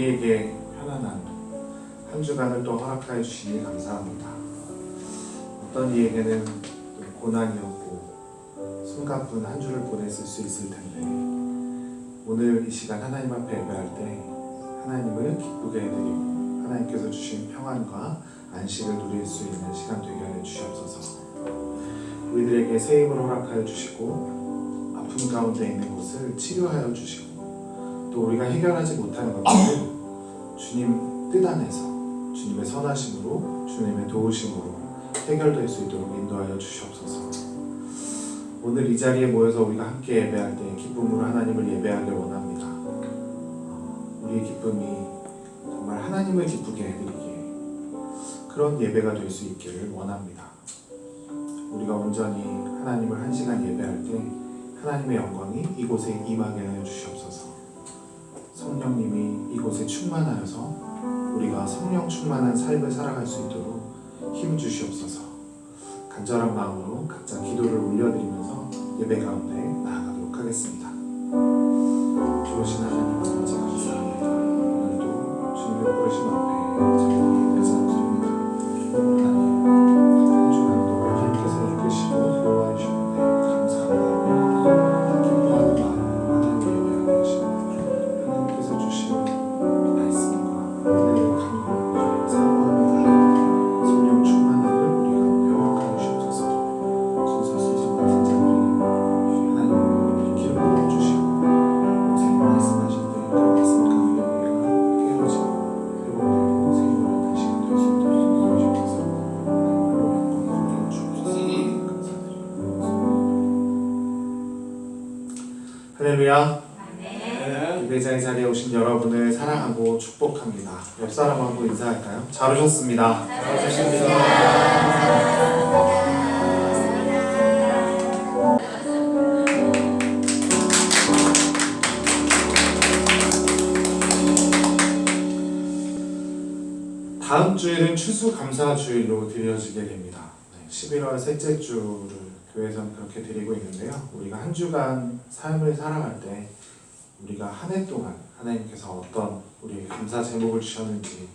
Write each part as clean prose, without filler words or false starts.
우리에게 편안한 한 주간을 또 허락하여 주시니 감사합니다. 어떤 이에게는 고난이었고 숨가쁜 한 주를 보냈을 수 있을 텐데, 오늘 이 시간 하나님 앞에 예배할 때 하나님을 기쁘게 해드리고 하나님께서 주신 평안과 안식을 누릴 수 있는 시간 되게 하여 주시옵소서. 우리들에게 새 힘을 허락하여 주시고 아픔 가운데 있는 것을 치료하여 주시고, 또 우리가 해결하지 못하는 것들을 주님 뜻 안에서 주님의 선하심으로 주님의 도우심으로 해결될 수 있도록 인도하여 주시옵소서. 오늘 이 자리에 모여서 우리가 함께 예배할 때 기쁨으로 하나님을 예배하길 원합니다. 우리의 기쁨이 정말 하나님을 기쁘게 해드리기에 그런 예배가 될 수 있기를 원합니다. 우리가 온전히 하나님을 한 시간 예배할 때 하나님의 영광이 이곳에 임하게 하여 주시옵소서. 성령님이 이곳에 충만하여서 우리가 성령 충만한 삶을 살아갈 수 있도록 힘 주시옵소서. 간절한 마음으로 각자 기도를 올려드리면서 예배 가운데 나아가도록 하겠습니다. 좋으신 하나님 아버지 감사합니다. 오늘도 주님의 부르심 앞에 자리에 배사드립니다. 하나님, 한 주간도 하나님께서 이끄시고 보호해 주시는데 감사합니다. 기뻐하는 마음으로 하나님을 예배하게 하시고 하나님께서 주신 말씀과 은혜를 간구하고 사모합니다. 성령 충만함을 우리가 배워가게 주옵소서. 순서순서 같은 자들이 하나님 기름 부어주시고 새 말씀하실 때 그 말씀 가운데 우리가 깨어지고 회복되고 새 힘을 얻는 시간 될 수 있도록 인도하시옵소서. 하나님으로 영광을 주옵소서. 감사드립니다. 할렐루야. 예배자의 자리에 오신 여러분을 사랑하고 축복합니다. 옆 사람하고 인사할까요? 잘 오셨습니다. 잘 오셨습니다. 다음 주일은 추수감사주일로 드려지게 됩니다. 11월 셋째 주를 교회에서는 그렇게 드리고 있는데요. 우리가 한 주간 삶을 살아갈 때 우리가 한 해 동안 하나님께서 어떤 우리에게 감사 제목을 주셨는지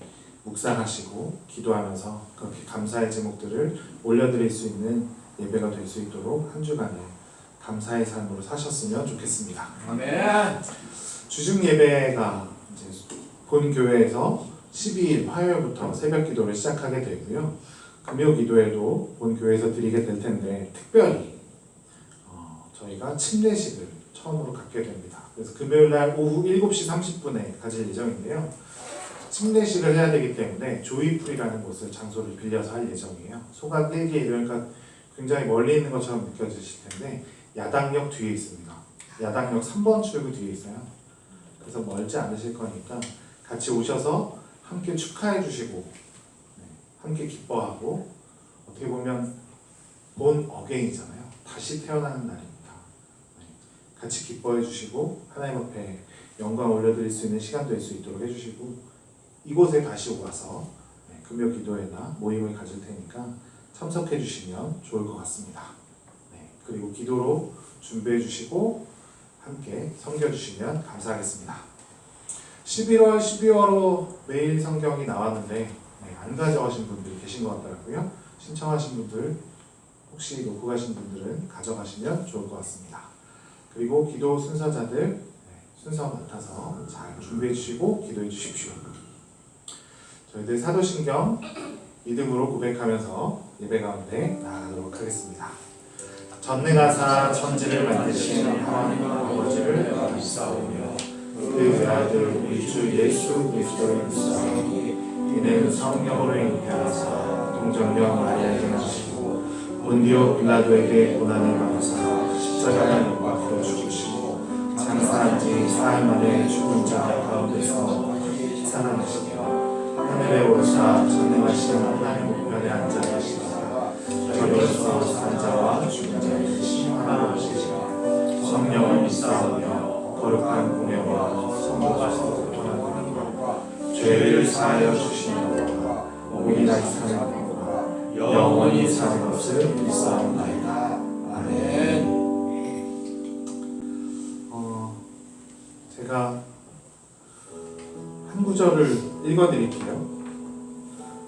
묵상하시고 기도하면서 그렇게 감사의 제목들을 올려드릴 수 있는 예배가 될 수 있도록 한 주간을 감사의 삶으로 사셨으면 좋겠습니다. 아멘. 주중 예배가 이제 본 교회에서 12일 화요일부터 새벽 기도를 시작하게 되고요. 금요 기도에도 본 교회에서 드리게 될 텐데, 특별히 저희가 침례식을 처음으로 갖게 됩니다. 그래서 금요일날 오후 7시 30분에 가질 예정인데요. 침례식을 해야 되기 때문에 조이풀이라는 곳을 장소를 빌려서 할 예정이에요. 소각 1개 이러니까 굉장히 멀리 있는 것처럼 느껴지실 텐데, 야당역 뒤에 있습니다. 야당역 3번 출구 뒤에 있어요. 그래서 멀지 않으실 거니까 같이 오셔서 함께 축하해 주시고 함께 기뻐하고, 어떻게 보면 본 어게인이잖아요. 다시 태어나는 날입니다. 같이 기뻐해 주시고 하나님 앞에 영광 올려드릴 수 있는 시간 될 수 있도록 해주시고, 이곳에 다시 와서 금요 기도회나 모임을 가질 테니까 참석해 주시면 좋을 것 같습니다. 그리고 기도로 준비해 주시고 함께 섬겨주시면 감사하겠습니다. 11월, 12월로 매일 성경이 나왔는데 안 가져가신 분들이 계신 것 같더라고요. 신청하신 분들, 혹시 놓고 가신 분들은 가져가시면 좋을 것 같습니다. 그리고 기도 순서자들 순서 맡아서 잘 준비해 주시고 기도해 주십시오. 저희들 사도신경 믿음으로 고백하면서 예배 가운데 나아가도록 하겠습니다. 전능하사 천지를 만드신 하나님 아버지를 믿사오며 그 외아들 우리 주 예수 그리스도를 믿사오니 이는 성령으로 잉태하사 동정녀 마리아에게 나시고 본디오 빌라도에게 고난을 받으사 십자가에 못 박혀 죽으시고 장사한 지 사흘 만에 죽은 자 가운데서 살아나시며 하늘에 오르사 전능하신 하나님 우편에 앉아 계시다가 저리로서 산 자와 죽은 자를 심판하러 오시리라. 성령을 믿사오며 거룩한 공예와 성도가서 교통하는 것과 죄를 사하여 주시는 것과 몸이 다시 사는 것과 영원히 사는 것을 믿사옵나이다. 아멘. 제가 한 구절 구절을 읽어드릴게요.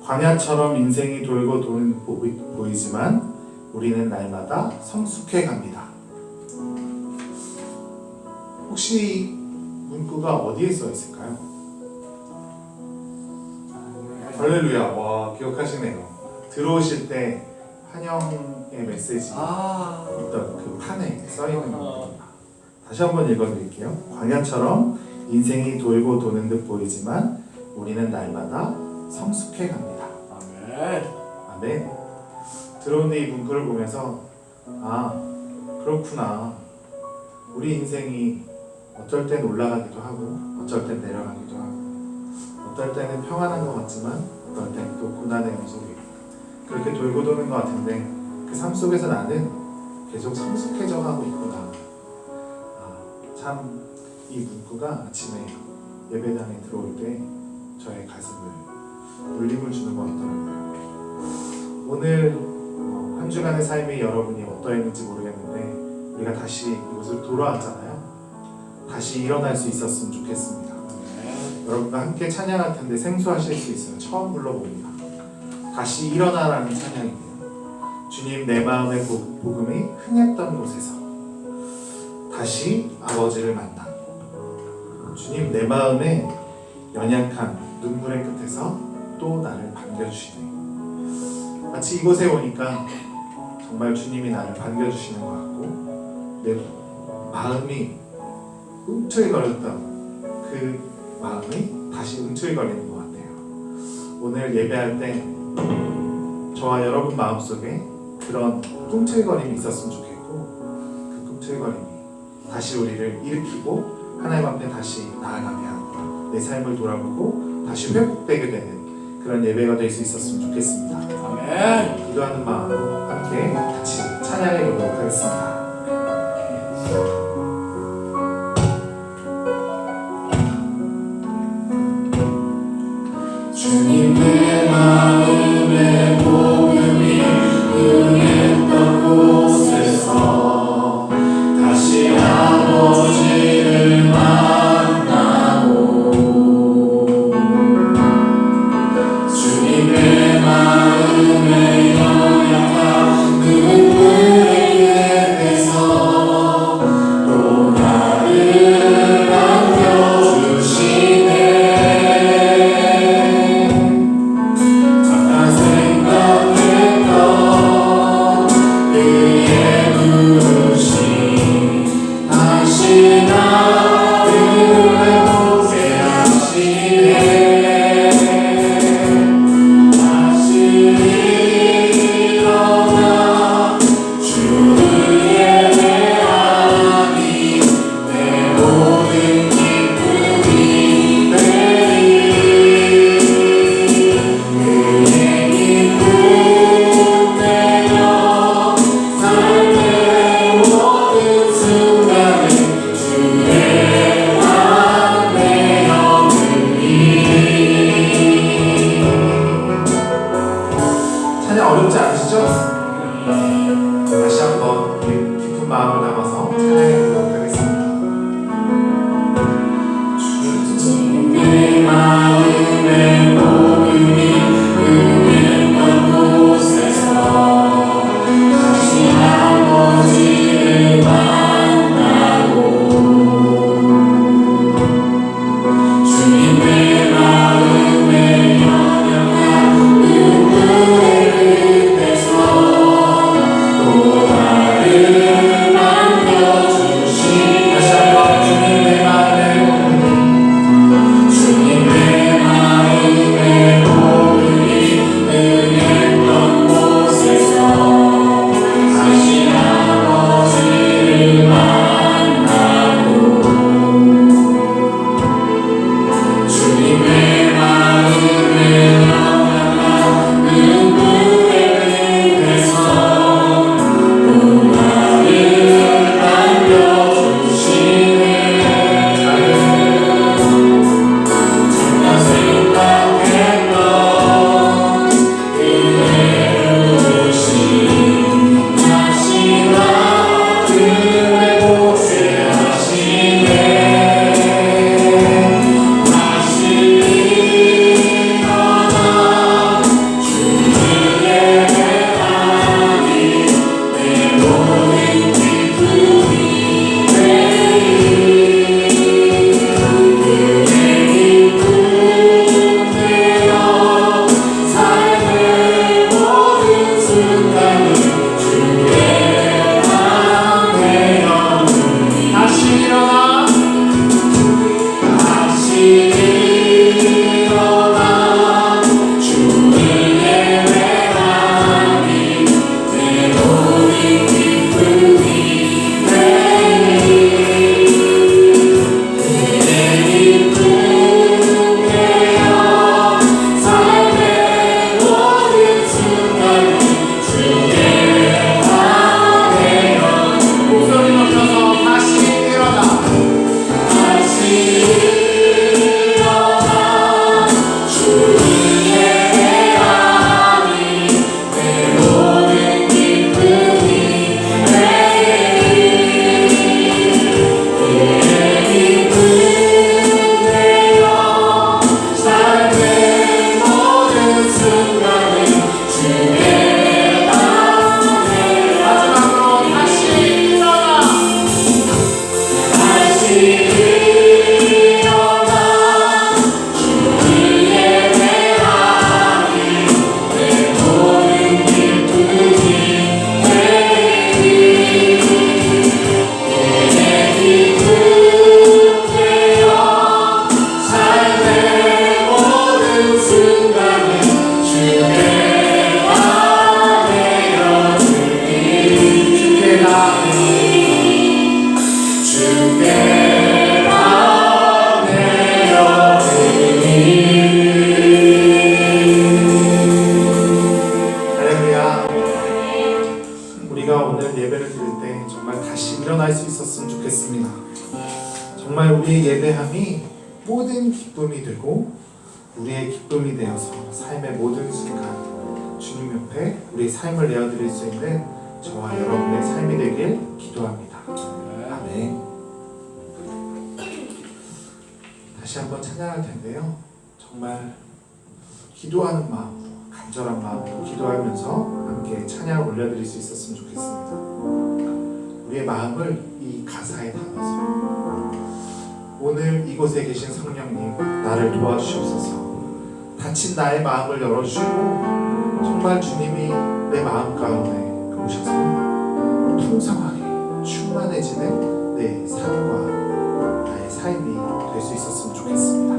광야처럼 인생이 돌고 도는 보이지만 우리는 날마다 성숙해 갑니다. 혹시 이 문구가 어디에 써 있을까요? 할렐루야. 와, 기억하시네요. 들어오실 때 환영의 메시지 있던 그 판에 써 있는 문구입니다. 다시 한번 읽어드릴게요. 광야처럼 인생이 돌고 도는 듯 보이지만 우리는 날마다 성숙해 갑니다. 아멘. 아멘. 들어오는 이 문구를 보면서 아, 그렇구나. 우리 인생이 어쩔 땐 올라가기도 하고 어쩔 땐 내려가기도 하고 어떨 때는 평안한 것 같지만 어떨 때는 또 고난의 요소가 그렇게 돌고 도는 것 같은데 그 삶 속에서 나는 계속 성숙해져 가고 있구나. 참 이 문구가 아침에 예배당에 들어올 때 저의 가슴을 울림을 주는 것 같더라고요. 오늘 한 주간의 삶이 여러분이 어떠했는지 모르겠는데 우리가 다시 이곳을 돌아왔잖아요. 다시 일어날 수 있었으면 좋겠습니다. 여러분과 함께 찬양할 텐데 생소하실 수 있어요. 처음 불러봅니다. 다시 일어나라는 찬양이에요. 주님, 내 마음의 복음이 흥했던 곳에서 다시 아버지를 만나. 주님, 내 마음의 연약한 눈물의 끝에서 또 나를 반겨주시네. 마치 이곳에 오니까 정말 주님이 나를 반겨주시는 것 같고 내 마음이 움츠거렸던 그 마음이 다시 움츠거리는 것 같아요. 오늘 예배할 때 저와 여러분 마음속에 그런 꿈틀거림이 있었으면 좋겠고 그 꿈틀거림이 다시 우리를 일으키고 하나님 앞에 다시 나아가게 하고 내 삶을 돌아보고 다시 회복되게 되는 그런 예배가 될 수 있었으면 좋겠습니다. 아멘. 기도하는 마음으로 함께 같이 찬양해 보도록 하겠습니다. 주님, 내 마음의 복음이 흥했던 곳에서 다시 아버지를 만나고 주님, 내 마음의 연약한 눈물의 오늘 예배를 드릴 때 정말 다시 일어날 수 있었으면 좋겠습니다. 정말 우리의 예배함이 모든 기쁨이 되고 우리의 기쁨이 되어서 삶의 모든 순간 주님 옆에 우리의 삶을 내어드릴 수 있는 저와 여러분의 삶이 되길 기도합니다. 아멘. 다시 한번 찬양할 텐데요. 정말 기도하는 마음으로, 간절한 마음으로 기도하면서 함께 찬양을 올려드릴 수 있었으면 좋겠습니다. 우리의 마음을 이 가사에 담아서 오늘 이곳에 계신 성령님 나를 도와주시옵소서. 닫힌 나의 마음을 열어주시고 정말 주님이 내 마음 가운데 오셔서 풍성하게 충만해지는 내 삶과 나의 삶이 될 수 있었으면 좋겠습니다.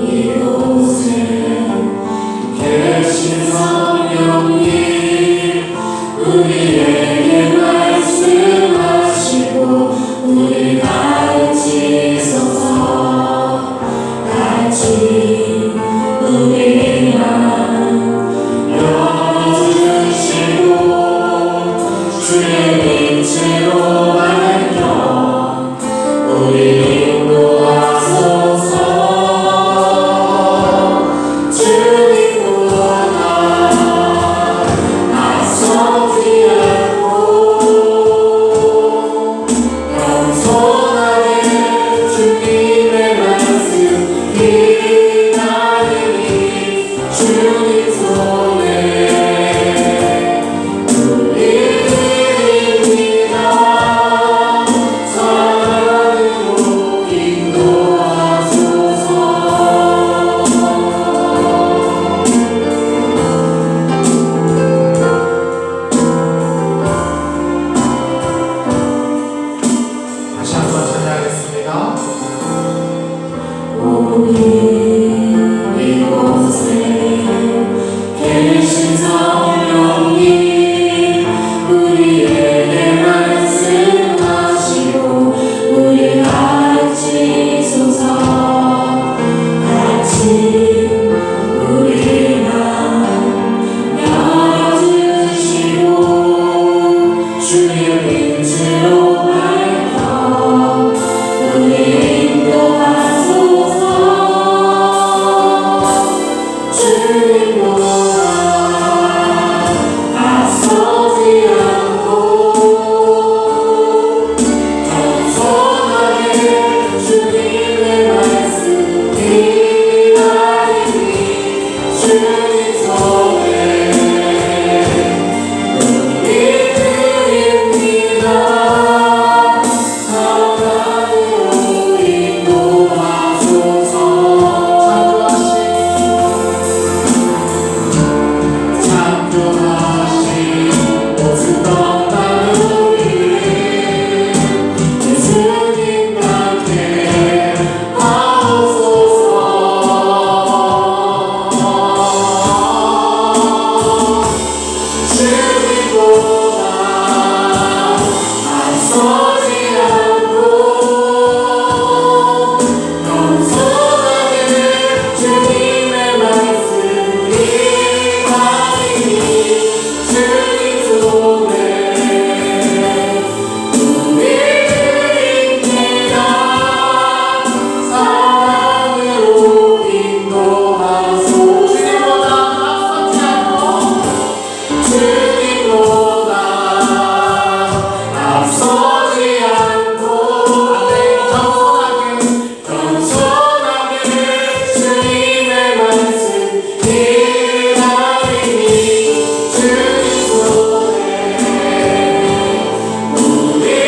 이곳에 계신 성령님 우리에게 말씀하시고 우리 같이 서서 같이 우리 맘 열어주시고 주의 빛으로 밝혀 우리 인도하소서. 주님보다 앞서지 않고 겸손하게 주님의 말씀 기다리니 주님 손에 우리입니다. 사랑으로 인도하소서. 다시 한번 찬양하겠습니다. 이곳에 계신 성령님 우리에게 말씀하시고 우리 같이 서서 같이 우리 맘 열어주시고 주의 빛으로 밝혀 우리 인도하소서. 주님보다 앞서지 않고 겸손하게 주님의 말씀 기다리니 주님 손에 우리들입니다. 사랑으로 인도하소서. 창조하신 모습 떴다는 우리를 예수님 닮게 하옵소서. 주님보다 앞서지 않고 겸손하게 주님의 말씀 기다리니 주님 손에 우리들입니다. 사랑으로 인도하소서. 주님보다 앞서지 않고 겸손하게 주님의 말씀 기다리니 주님 손에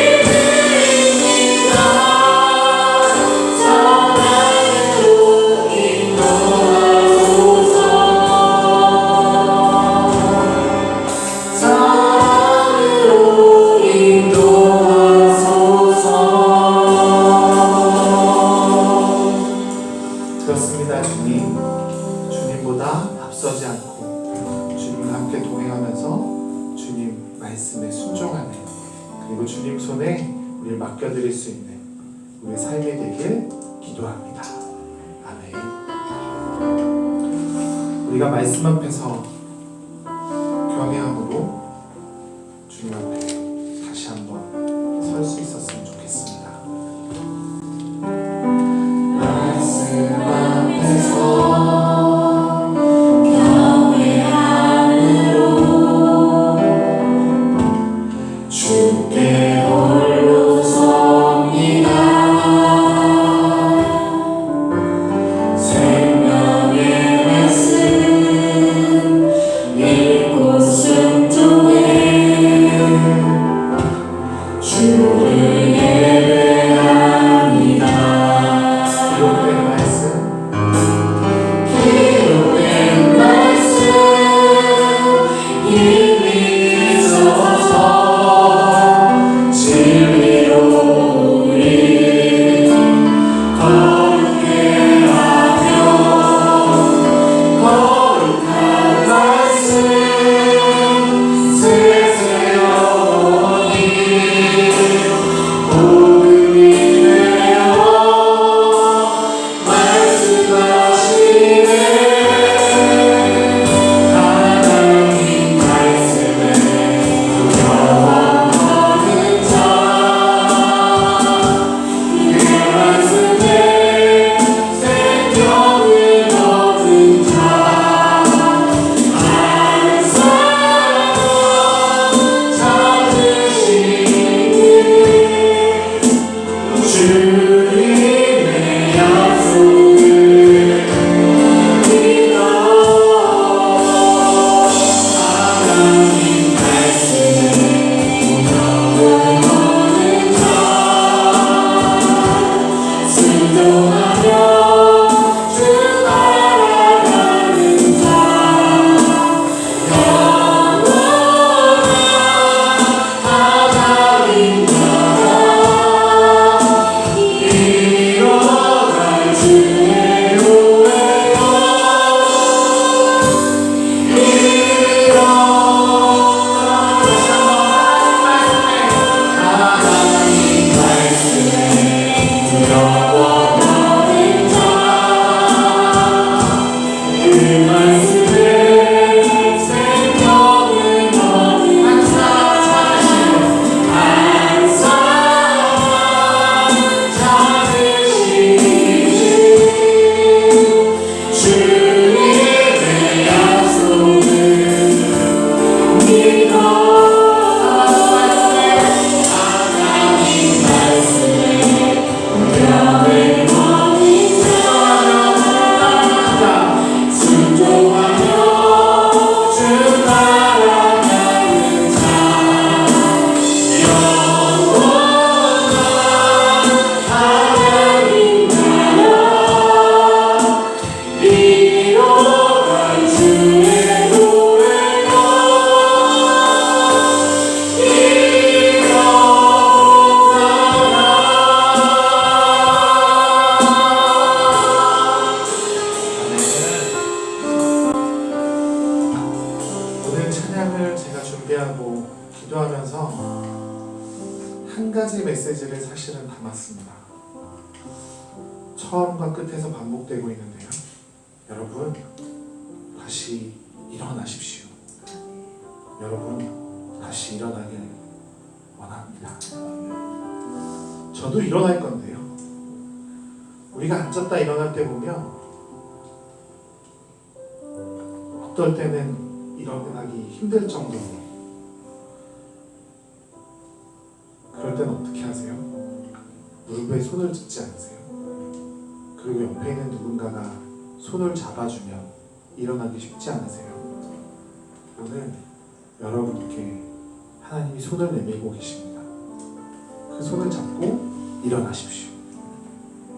우리들입니다. 사랑으로 인도하소서. 사랑으로 인도하소서. 그렇습니다. 주님, 주님보다 앞서지 않고 주님과 함께 동행하면서 주님 말씀에 순종하는 그리고 주님 손에 우리를 맡겨드릴 수 있는 우리의 삶이 되길 기도합니다. 아멘. 우리가 말씀 앞에서 경외함으로 주님 앞에 다시 한번 설 수 있었으면 좋겠습니다. 말씀 앞에서 경외함으로 주께 홀로 섭니다. 생명의 말씀 읽고 순종해 주를 예배합니다. 기록된 말씀 기록된 말씀 힘이 있어서 진리로 우리 거룩게 하며 거룩한 말씀 세세하오니 복음이 되어 말씀하시네. 하나님 말씀에 두려워 없는 자, 그 말씀에 생명을 얻는 자, 다른 사람 찾으시니 주님의 약속을 믿어. 하나님 말씀에 동역을 얻는 자, 순종하며 주 따라가는 자, 영원한 하나님 나라 이뤄갈 주의 노래요. 하나님 말씀에 두려워 없는 자, 그 말씀에 생명을 얻는 자, 한 사람 찾으시니 주님의 약속을 믿어. 하나님 말씀에 동역을 얻는 자, 순종하며 주 따라가는 자, 영원한 하나님 나라 이뤄갈 주의 노래가 오늘 찬양을 제가 준비하고 기도하면서 한 가지 메시지를 사실은 담았습니다. 처음과 끝에서 반복되고 있는데요. 여러분, 다시 일어나십시오. 여러분, 다시 일어나길 원합니다. 저도 일어날 건데요. 우리가 앉았다 일어날 때 보면 어떨 때는 일어나기 힘들 정도로, 그럴 때는 어떻게 하세요? 무릎에 손을 짚지 않으세요? 그리고 옆에 있는 누군가가 손을 잡아주면 일어나기 쉽지 않으세요? 오늘 여러분께 하나님이 손을 내밀고 계십니다. 그 손을 잡고 일어나십시오.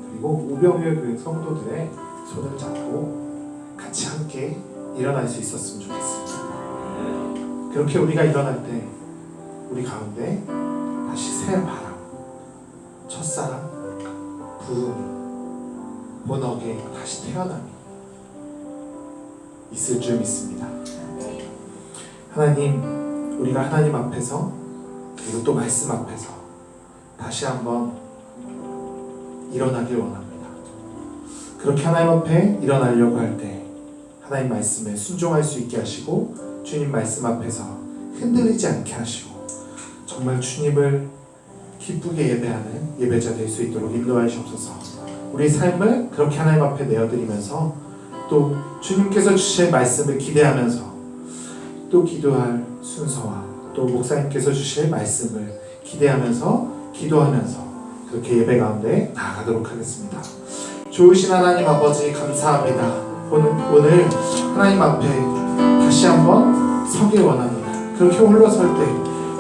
그리고 우병우의 그 성도들의 손을 잡고 같이 함께 일어날 수 있었으면 좋겠습니다. 그렇게 우리가 일어날 때 우리 가운데 다시 새 바람, 첫사랑, 부흥, 본어게 다시 태어남이 있을 줄 믿습니다. 하나님, 우리가 하나님 앞에서 그리고 또 말씀 앞에서 다시 한번 일어나길 원합니다. 그렇게 하나님 앞에 일어나려고 할 때 하나님 말씀에 순종할 수 있게 하시고 주님 말씀 앞에서 흔들리지 않게 하시고 정말 주님을 기쁘게 예배하는 예배자 될 수 있도록 인도하시옵소서. 우리 삶을 그렇게 하나님 앞에 내어드리면서 또 주님께서 주실 말씀을 기대하면서 또 기도할 순서와 또 목사님께서 주실 말씀을 기대하면서 기도하면서 그렇게 예배 가운데 나아가도록 하겠습니다. 좋으신 하나님 아버지 감사합니다. 오늘 하나님 앞에 다시 한번 서길 원합니다. 그렇게 올라설 때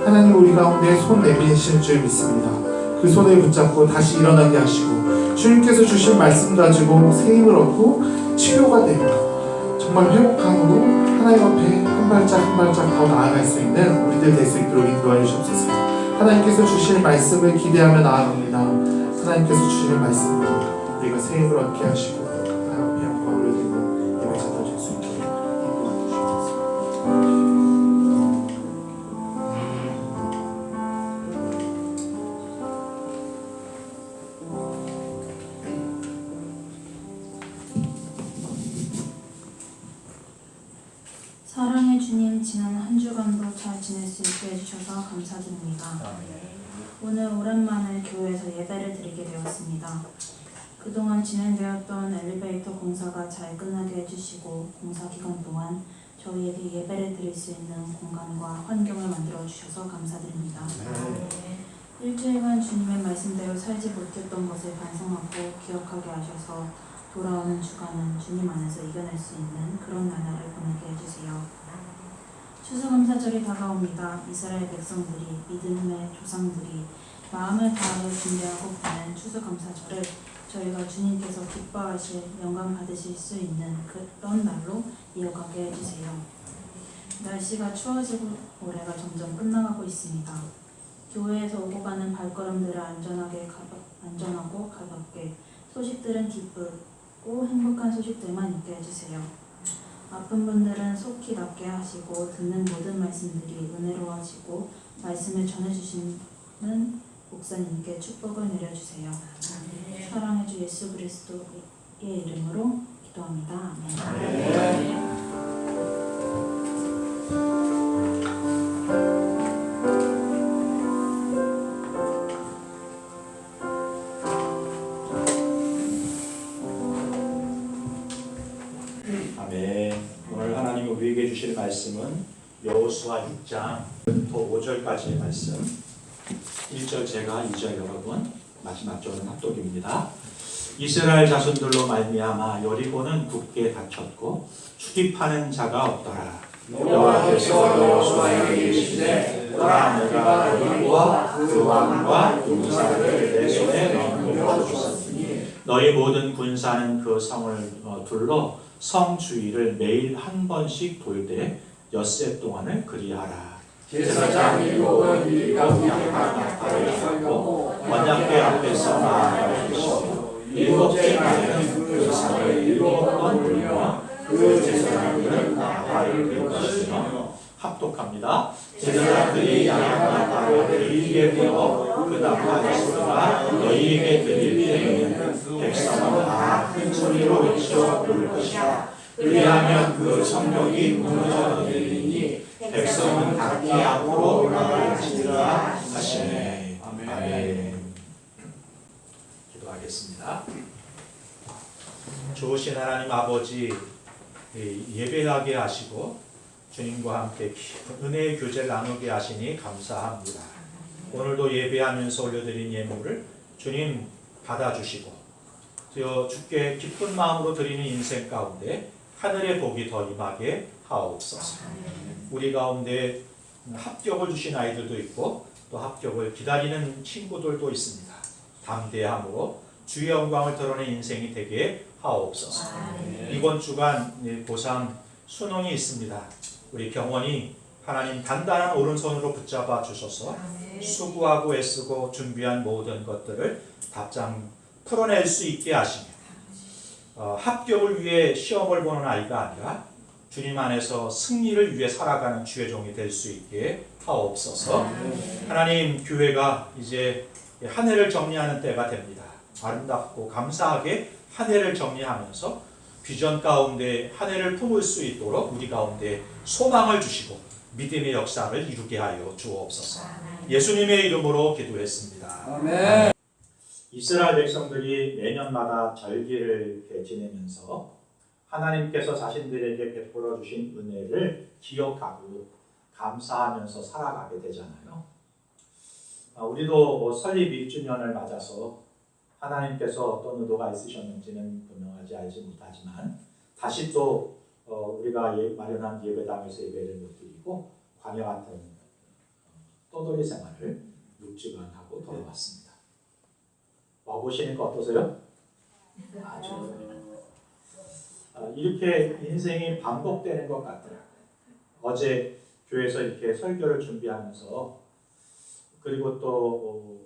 하나님 우리 가운데 손 내미신 줄 믿습니다. 그 손을 붙잡고 다시 일어나게 하시고 주님께서 주신 말씀 가지고 새 힘을 얻고 치료가 되고 정말 회복함으로 하나님 앞에 한 발짝 한 발짝 더 나아갈 수 있는 우리들 될 수 있도록 인도하여 주옵소서. 하나님께서 주실 말씀을 기대하며 나아갑니다. 하나님께서 주실 말씀으로 우리가 새 힘을 얻게 하시고 하나님 앞에 영광 올려드리는 예배자들 될 수 있도록 인도하여 주옵소서. 사랑의 주님, 지난 한 주간도 잘 지낼 수 있게 해주셔서 감사드립니다. 오늘 오랜만에 교회에서 예배를 드리게 되었습니다. 그동안 진행되었던 엘리베이터 공사가 잘 끝나게 해주시고 공사 기간 동안 저희에게 예배를 드릴 수 있는 공간과 환경을 만들어 주셔서 감사드립니다. 일주일간 주님의 말씀대로 살지 못했던 것을 반성하고 기억하게 하셔서 돌아오는 주간은 주님 안에서 이겨낼 수 있는 그런 나날을 보내게 해주세요. 추수감사절이 다가옵니다. 이스라엘 백성들이 믿음의 조상들이 마음을 다하여 준비하고 보낸 추수감사절을 저희가 주님께서 기뻐하실 영광 받으실 수 있는 그런 날로 이어가게 해주세요. 날씨가 추워지고 올해가 점점 끝나가고 있습니다. 교회에서 오고 가는 발걸음들을 안전하고 가볍게 소식들은 기쁘고 행복한 소식들만 있게 해주세요. 아픈 분들은 속히 낫게 하시고 듣는 모든 말씀들이 은혜로워지고 말씀을 전해주시는 목사님께 축복을 내려주세요. 사랑의 주 예수 그리스도의 이름으로 기도합니다. 아멘. 아멘. 오늘 하나님이 우리에게 주실 말씀은 여호수아 6장부터 5절까지의 말씀. 1절 제가, 2절 여러분, 마지막 절은 합독입니다. 이스라엘 자손들로 말미암아 여리고는 굳게 닫혔고 출입하는 자가 없더라. 여호와께서 여호수아에게 이르시되 보라, 내가 여리고와 그 왕과 용사를 내 손에 넘겨주었으니 너희 모든 군사는 그 성을 둘러 성 주위를 매일 한 번씩 돌되 엿새 동안을 그리하라. 제사장 일곱은 일곱 양파 나팔을 설고 언약궤 앞에서 나아갈 것이고 일곱째 날에는 그 상을 일곱 번 돌려 그 제사장들은 나팔을 불 것이며 합독합니다. 제사장들이 양나팔을 길게 불어 그 나팔의 소리가 너희에게 들릴 때에는 백성은 다 큰 소리로 외쳐 부를 것이다. 그리하면 그 성벽이 무너져 내리니 백성은 각기 앞으로 올라갈지니라 하시네. 아멘. 기도하겠습니다. 좋으신 하나님 아버지, 예배하게 하시고 주님과 함께 은혜의 교제를 나누게 하시니 감사합니다. 오늘도 예배하면서 올려드린 예물을 주님 받아주시고 주께 기쁜 마음으로 드리는 인생 가운데 하늘의 복이 더 임하게 하옵소서. 우리 가운데 합격을 주신 아이들도 있고 또 합격을 기다리는 친구들도 있습니다. 담대함으로 주의 영광을 드러낸 인생이 되게 하옵소서. 이번 주간 고3 수능이 있습니다. 우리 경원이 하나님 단단한 오른손으로 붙잡아 주셔서 수고하고 애쓰고 준비한 모든 것들을 답장 풀어낼 수 있게 하시며 합격을 위해 시험을 보는 아이가 아니라 주님 안에서 승리를 위해 살아가는 주의 종이 될 수 있게 하옵소서. 하나님, 교회가 이제 한 해를 정리하는 때가 됩니다. 아름답고 감사하게 한 해를 정리하면서 비전 가운데 한 해를 품을 수 있도록 우리 가운데 소망을 주시고 믿음의 역사를 이루게 하여 주옵소서. 예수님의 이름으로 기도했습니다. 아멘. 이스라엘 백성들이 매년마다 절기를 이렇게 지내면서 하나님께서 자신들에게 베풀어 주신 은혜를 기억하고 감사하면서 살아가게 되잖아요. 우리도 뭐 설립 1주년을 맞아서 하나님께서 어떤 의도가 있으셨는지는 분명하지 알지 못하지만 다시 또 우리가 마련한 예배당에서 예배를 못 드리고 광야 같은 떠돌이 생활을 6주간 하고 돌아왔습니다. 와보시니까 어떠세요? 아주 이렇게 인생이 반복되는 것 같더라고요. 어제 교회에서 이렇게 설교를 준비하면서 그리고 또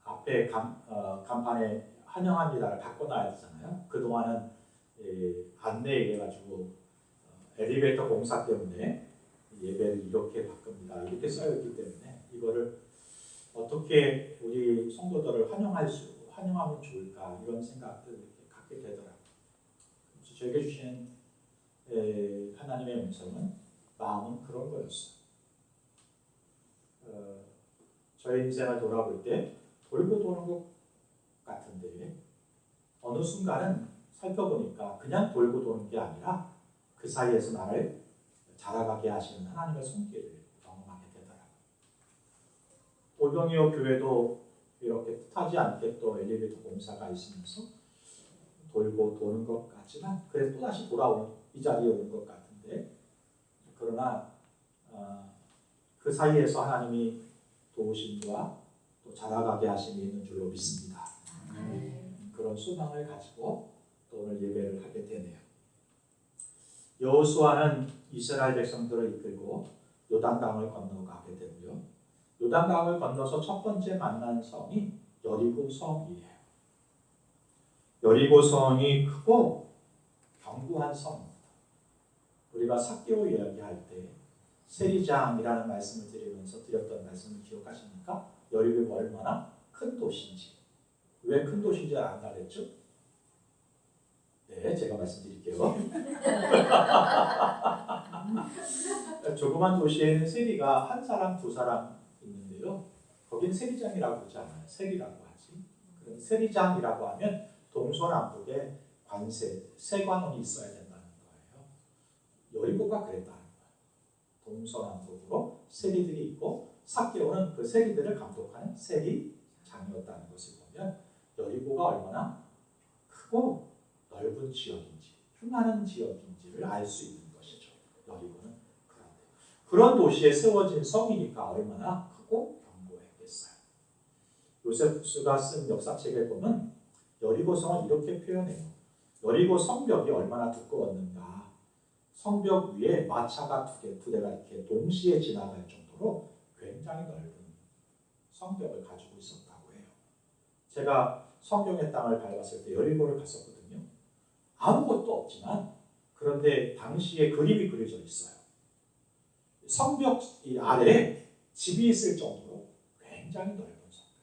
앞에 간판에 환영합니다를 바꿔놔야 되잖아요. 그동안은 안내해가지고 엘리베이터 공사 때문에 예배를 이렇게 바꿉니다. 이렇게 써있기 때문에 이거를 어떻게 우리 성도들을 환영하면 좋을까 이런 생각들을 이렇게 갖게 되더라고요. 그래서 저에게 주신 하나님의 음성은 마음은 그런 거였어요. 저의 인생을 돌아볼 때 돌고 도는 것 같은데 어느 순간은 살펴보니까 그냥 돌고 도는 게 아니라 그 사이에서 나를 자라가게 하시는 하나님의 손길을 경험하게 되더라고요. 오병이어 교회도 이렇게 뜻하지 않게 또 엘리베이터 공사가 있으면서 돌고 도는 것 같지만 그래서 또다시 돌아오는 이 자리에 오는 것 같은데 그러나 그 사이에서 하나님이 도우심과 또 자라가게 하심이 있는 줄로 믿습니다. 그런 소망을 가지고 또 오늘 예배를 하게 되네요. 여호수아는 이스라엘 백성들을 이끌고 요단강을 건너가게 되고요. 요단강을 건너서 첫 번째 만난 성이 여리고 성이에요. 여리고 성이 크고 견고한 성입니다. 우리가 삭개오 이야기할 때 세리장이라는 말씀을 드리면서 드렸던 말씀을 기억하십니까? 여리고가 얼마나 큰 도시인지. 왜 큰 도시인지 안다 그랬죠? 네, 제가 말씀드릴게요. 조그만 도시에는 세리가 한 사람, 두 사람 있는데요. 거긴 세리장이라고 그러지 않아요. 세리라고 하지. 그럼 세리장이라고 하면 동서남북에 관세, 세관원이 있어야 된다는 거예요. 여리고가 그랬다는 거예요. 동서남북으로 세리들이 있고 삭개오는 그 세리들을 감독하는 세리장이었다는 것을 보면 여리고가 얼마나 크고 넓은 지역인지, 흥하는 지역인지를 알 수 있는 것이죠. 여리고는 그런 도시에 세워진 성이니까 얼마나 크고 견고했겠어요. 요세푸스가 쓴 역사책에 보면 여리고 성을 이렇게 표현해요. 여리고 성벽이 얼마나 두꺼웠는가. 성벽 위에 마차가 두 대가 이렇게 동시에 지나갈 정도로 굉장히 넓은 성벽을 가지고 있었다고 해요. 제가 성경의 땅을 밟았을 때 여리고를 갔었거든요. 아무것도 없지만 그런데 당시에 그림이 그려져 있어요. 성벽 아래에 집이 있을 정도로 굉장히 넓은 성벽.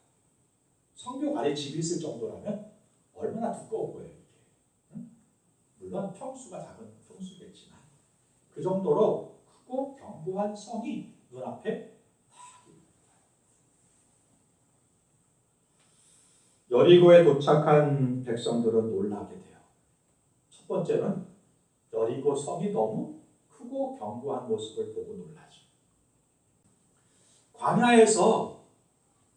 성벽 아래에 집이 있을 정도라면 얼마나 두꺼운 거예요, 이게. 응? 물론 평수가 작은 평수겠지만 그 정도로 크고 견고한 성이 눈앞에 딱 있는 거예요. 여리고에 도착한 백성들은 놀라게 돼요. 첫 번째는 여리고 성이 너무 크고 견고한 모습을 보고 놀라죠. 광야에서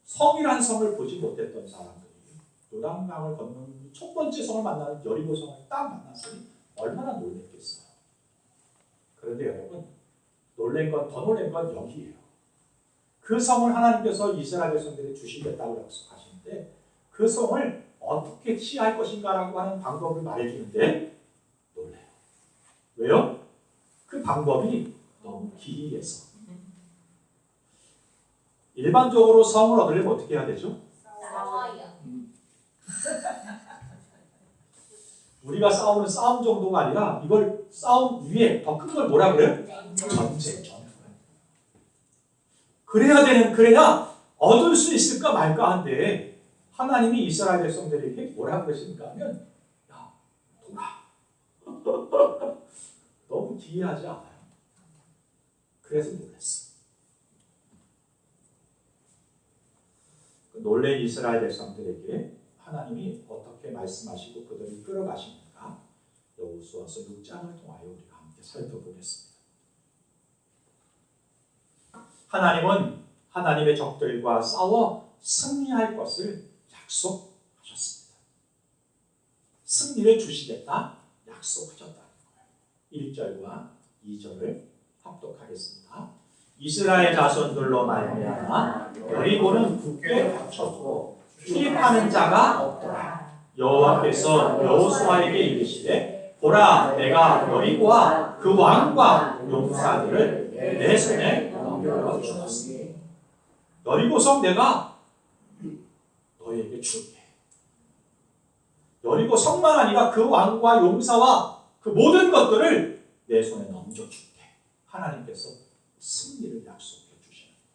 성이란 성을 보지 못했던 사람들이 요단강을 건너는 첫 번째 성을 만나는 여리고 성을 딱 만났으니 얼마나 놀랬겠어요. 그런데 여러분, 더 놀란 건 여기예요. 그 성을 하나님께서 이스라엘 백성들에게 주시겠다고 약속하시는데 그 성을 어떻게 취할 것인가라고 하는 방법을 말해주는데 놀래요. 왜요? 그 방법이 너무 기이해서. 일반적으로 성을 얻으려면 어떻게 해야 되죠? 싸워요. 우리가 싸우는 싸움 정도가 아니라 이걸 싸움 위에 더 큰 걸 뭐라 그래요? 전쟁. 그래야 얻을 수 있을까 말까 한데 하나님이 이스라엘 백성들에게 뭐라 그러십니까 하면 야, 기이하지 않아요? 그래서 놀랐어. 놀란 이스라엘 백성들에게 하나님이 어떻게 말씀하시고 그들을 끌어가시는가 여호수아서 6장을 통하여 우리가 함께 살펴보겠습니다. 하나님은 하나님의 적들과 싸워 승리할 것을 약속하셨습니다. 승리를 주시겠다 약속하셨다는 거예요. 1절과 2절을 합독하겠습니다. 이스라엘 자손들로 말미암아 여리고는 굳게 닫혔고 출입하는 자가 없더라. 여호와께서 여호수아에게 이르시되 보라 내가 여리고와 그 왕과 용사들을 내 손에 넘겨 주었으니 여리고성 내가 너에게 줄게. 여리고 성만 아니라 그 왕과 용사와 그 모든 것들을 내 손에 넘겨줄게. 하나님께서 승리를 약속해 주시는 거예요.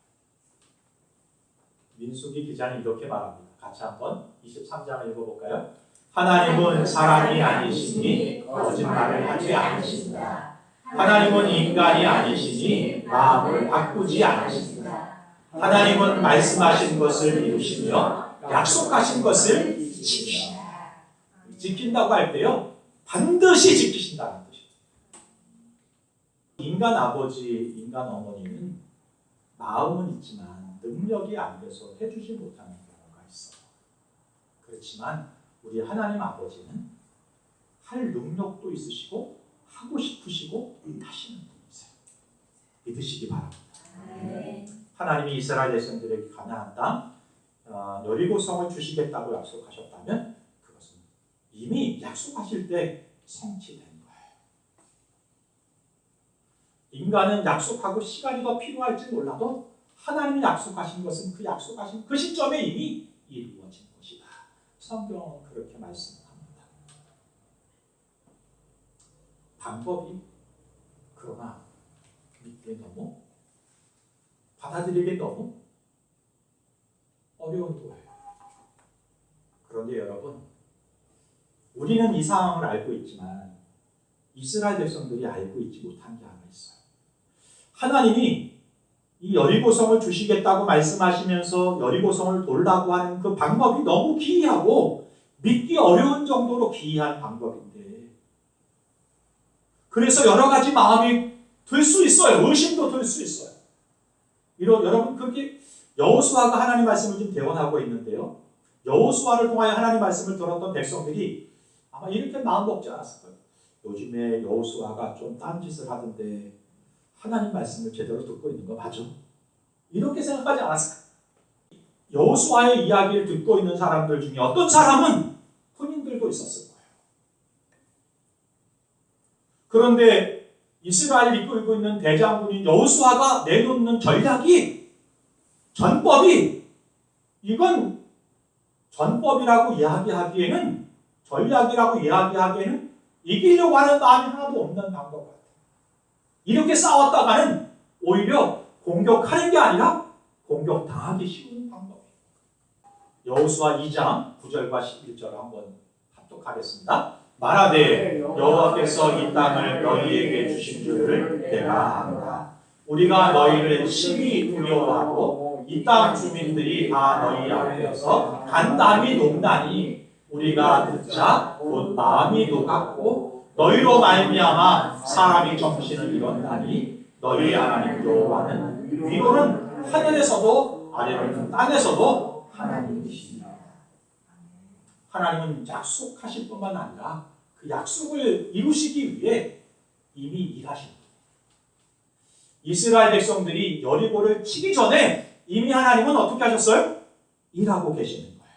민수기 기자는 이렇게 말합니다. 같이 한번 23장을 읽어볼까요? 하나님은 사람이 아니시니 거짓말을 하지 않으신다. 하나님은 인간이 아니시니 마음을 바꾸지 않으신다. 하나님은 말씀하신 것을 이루시며 약속하신 것을 지키신다. 지킨다고 할 때요, 반드시 지키신다는 뜻이에요. 인간 아버지, 인간 어머니는 마음은 있지만 능력이 안 돼서 해주지 못하는 경우가 있어요. 그렇지만 우리 하나님 아버지는 할 능력도 있으시고 하고 싶으시고 하시는 분이세요. 믿으시기 바랍니다. 하나님이 이스라엘 백성들에게 가나안 땅 여리고성을 주시겠다고 약속하셨다면 그것은 이미 약속하실 때 성취된 거예요. 인간은 약속하고 시간이 더 필요할지 몰라도 하나님이 약속하신 것은 그 약속하신 그 시점에 이미 이루어진 것이다. 성경은 그렇게 말씀합니다. 방법이 그러나 믿기에 너무 받아들이기 너무 어려운 거예요. 그런데 여러분, 우리는 이 상황을 알고 있지만 이스라엘 백성들이 알고 있지 못한 게 하나 있어요. 하나님이 이 여리고성을 주시겠다고 말씀하시면서 여리고성을 돌라고 하는 그 방법이 너무 기이하고 믿기 어려운 정도로 기이한 방법인데, 그래서 여러 가지 마음이 들 수 있어요. 의심도 들 수 있어요. 여러분, 그렇게 여호수아가 하나님 말씀을 지금 대언하고 있는데요, 여호수아를 통하여 하나님 말씀을 들었던 백성들이 아마 이렇게 마음 먹지 않았을 거예요. 요즘에 여호수아가 좀 딴짓을 하던데 하나님 말씀을 제대로 듣고 있는 거 맞아? 이렇게 생각하지 않았을까? 여호수아의 이야기를 듣고 있는 사람들 중에 어떤 사람은 군인들도 있었을 거예요. 그런데 이스라엘을 이끌고 있는 대장군인 여호수아가 내놓는 전법이 이건 전법이라고 이야기하기에는, 전략이라고 이야기하기에는 이기려고 하는 마음이 하나도 없는 방법 같아요. 이렇게 싸웠다가는 오히려 공격하는 게 아니라 공격당하기 쉬운 방법이에요. 여호수아 2장 9절과 11절 한번 합독하겠습니다. 말하되 여호와께서 이 땅을 너희에게 주신 줄을 내가 안다. 우리가 너희를 심히 두려워하고 이 땅 주민들이 다 너희 앞에서 간담이 녹나니 우리가 듣자 곧 마음이 녹았고 너희로 말미암아 사람이 정신을 잃었나니 너희 하나님 여호와는 위로는 하늘에서도 아래로는 땅에서도 하나님이시니라. 하나님은 약속하실 뿐만 아니라 그 약속을 이루시기 위해 이미 일하십니다. 이스라엘 백성들이 여리고를 치기 전에 이미 하나님은 어떻게 하셨어요? 일하고 계시는 거예요.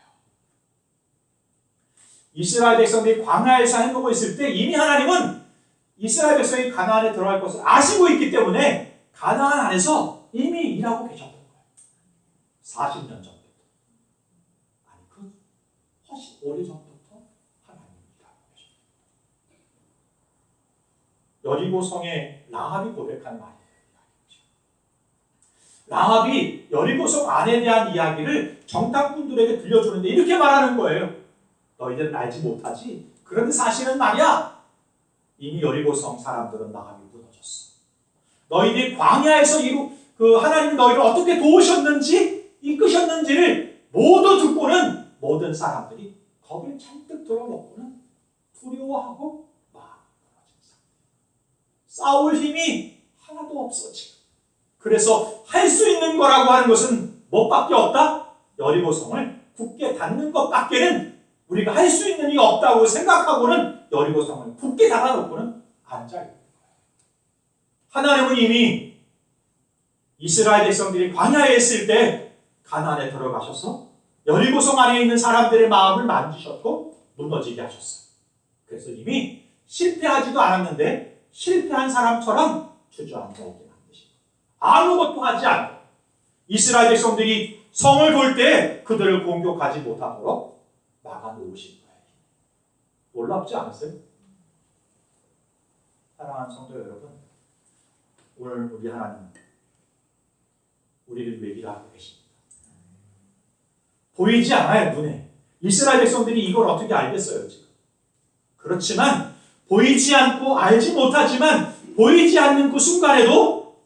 이스라엘 백성들이 광야에서 행동하고 있을 때 이미 하나님은 이스라엘 백성이 가나안에 들어갈 것을 아시고 있기 때문에 가나안 안에서 이미 일하고 계셨던 거예요. 40년 전부터. 아니, 그 훨씬 오래전부터 하나님이 일하고 계셨어요. 여리고 성에 라합이 고백한 말이에요. 라합이 여리고성 안에 대한 이야기를 정탐꾼들에게 들려주는데 이렇게 말하는 거예요. 너희들은 알지 못하지? 그런데 사실은 말이야, 이미 여리고성 사람들은 마음이 무너졌어. 주셨어. 너희들이 광야에서 하나님이 너희를 어떻게 도우셨는지 이끄셨는지를 모두 듣고는 모든 사람들이 거기에 잔뜩 들어먹고는 두려워하고 마음이 떨어진 상태. 싸울 힘이 하나도 없어 지금. 그래서 할 수 있는 거라고 하는 것은 뭐밖에 없다? 여리고성을 굳게 닫는 것밖에는 우리가 할 수 있는 일이 없다고 생각하고는 여리고성을 굳게 닫아놓고는 앉아있는 거예요. 하나님은 이미 이스라엘 백성들이 광야에 있을 때 가나안에 들어가셔서 여리고성 안에 있는 사람들의 마음을 만지셨고 무너지게 하셨어요. 그래서 이미 실패하지도 않았는데 실패한 사람처럼 주저앉아 있게 만드신 거예요. 아무것도 하지 않고 이스라엘 백성들이 성을 돌 때 그들을 공격하지 못하도록 막아놓으신 거예요. 놀랍지 않으세요? 사랑하는 성도 여러분, 오늘 우리 하나님 우리를 위해 일하고 계십니다. 보이지 않아요, 눈에. 이스라엘 백성들이 이걸 어떻게 알겠어요, 지금? 그렇지만 보이지 않고 알지 못하지만 보이지 않는 그 순간에도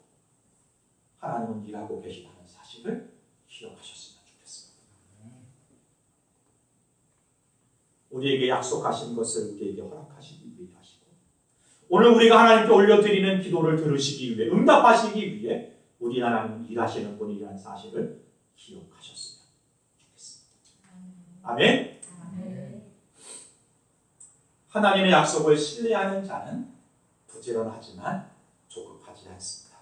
하나님은 일하고 계시다는 사실을 기억하셨으면 좋겠습니다. 우리에게 약속하신 것을 우리에게 허락하시기 위해 하시고 오늘 우리가 하나님께 올려드리는 기도를 들으시기 위해 응답하시기 위해 우리 하나님은 일하시는 분이라는 사실을 기억하셨으면 좋겠습니다. 아멘. 하나님의 약속을 신뢰하는 자는 부지런하지만 조급하지 않습니다.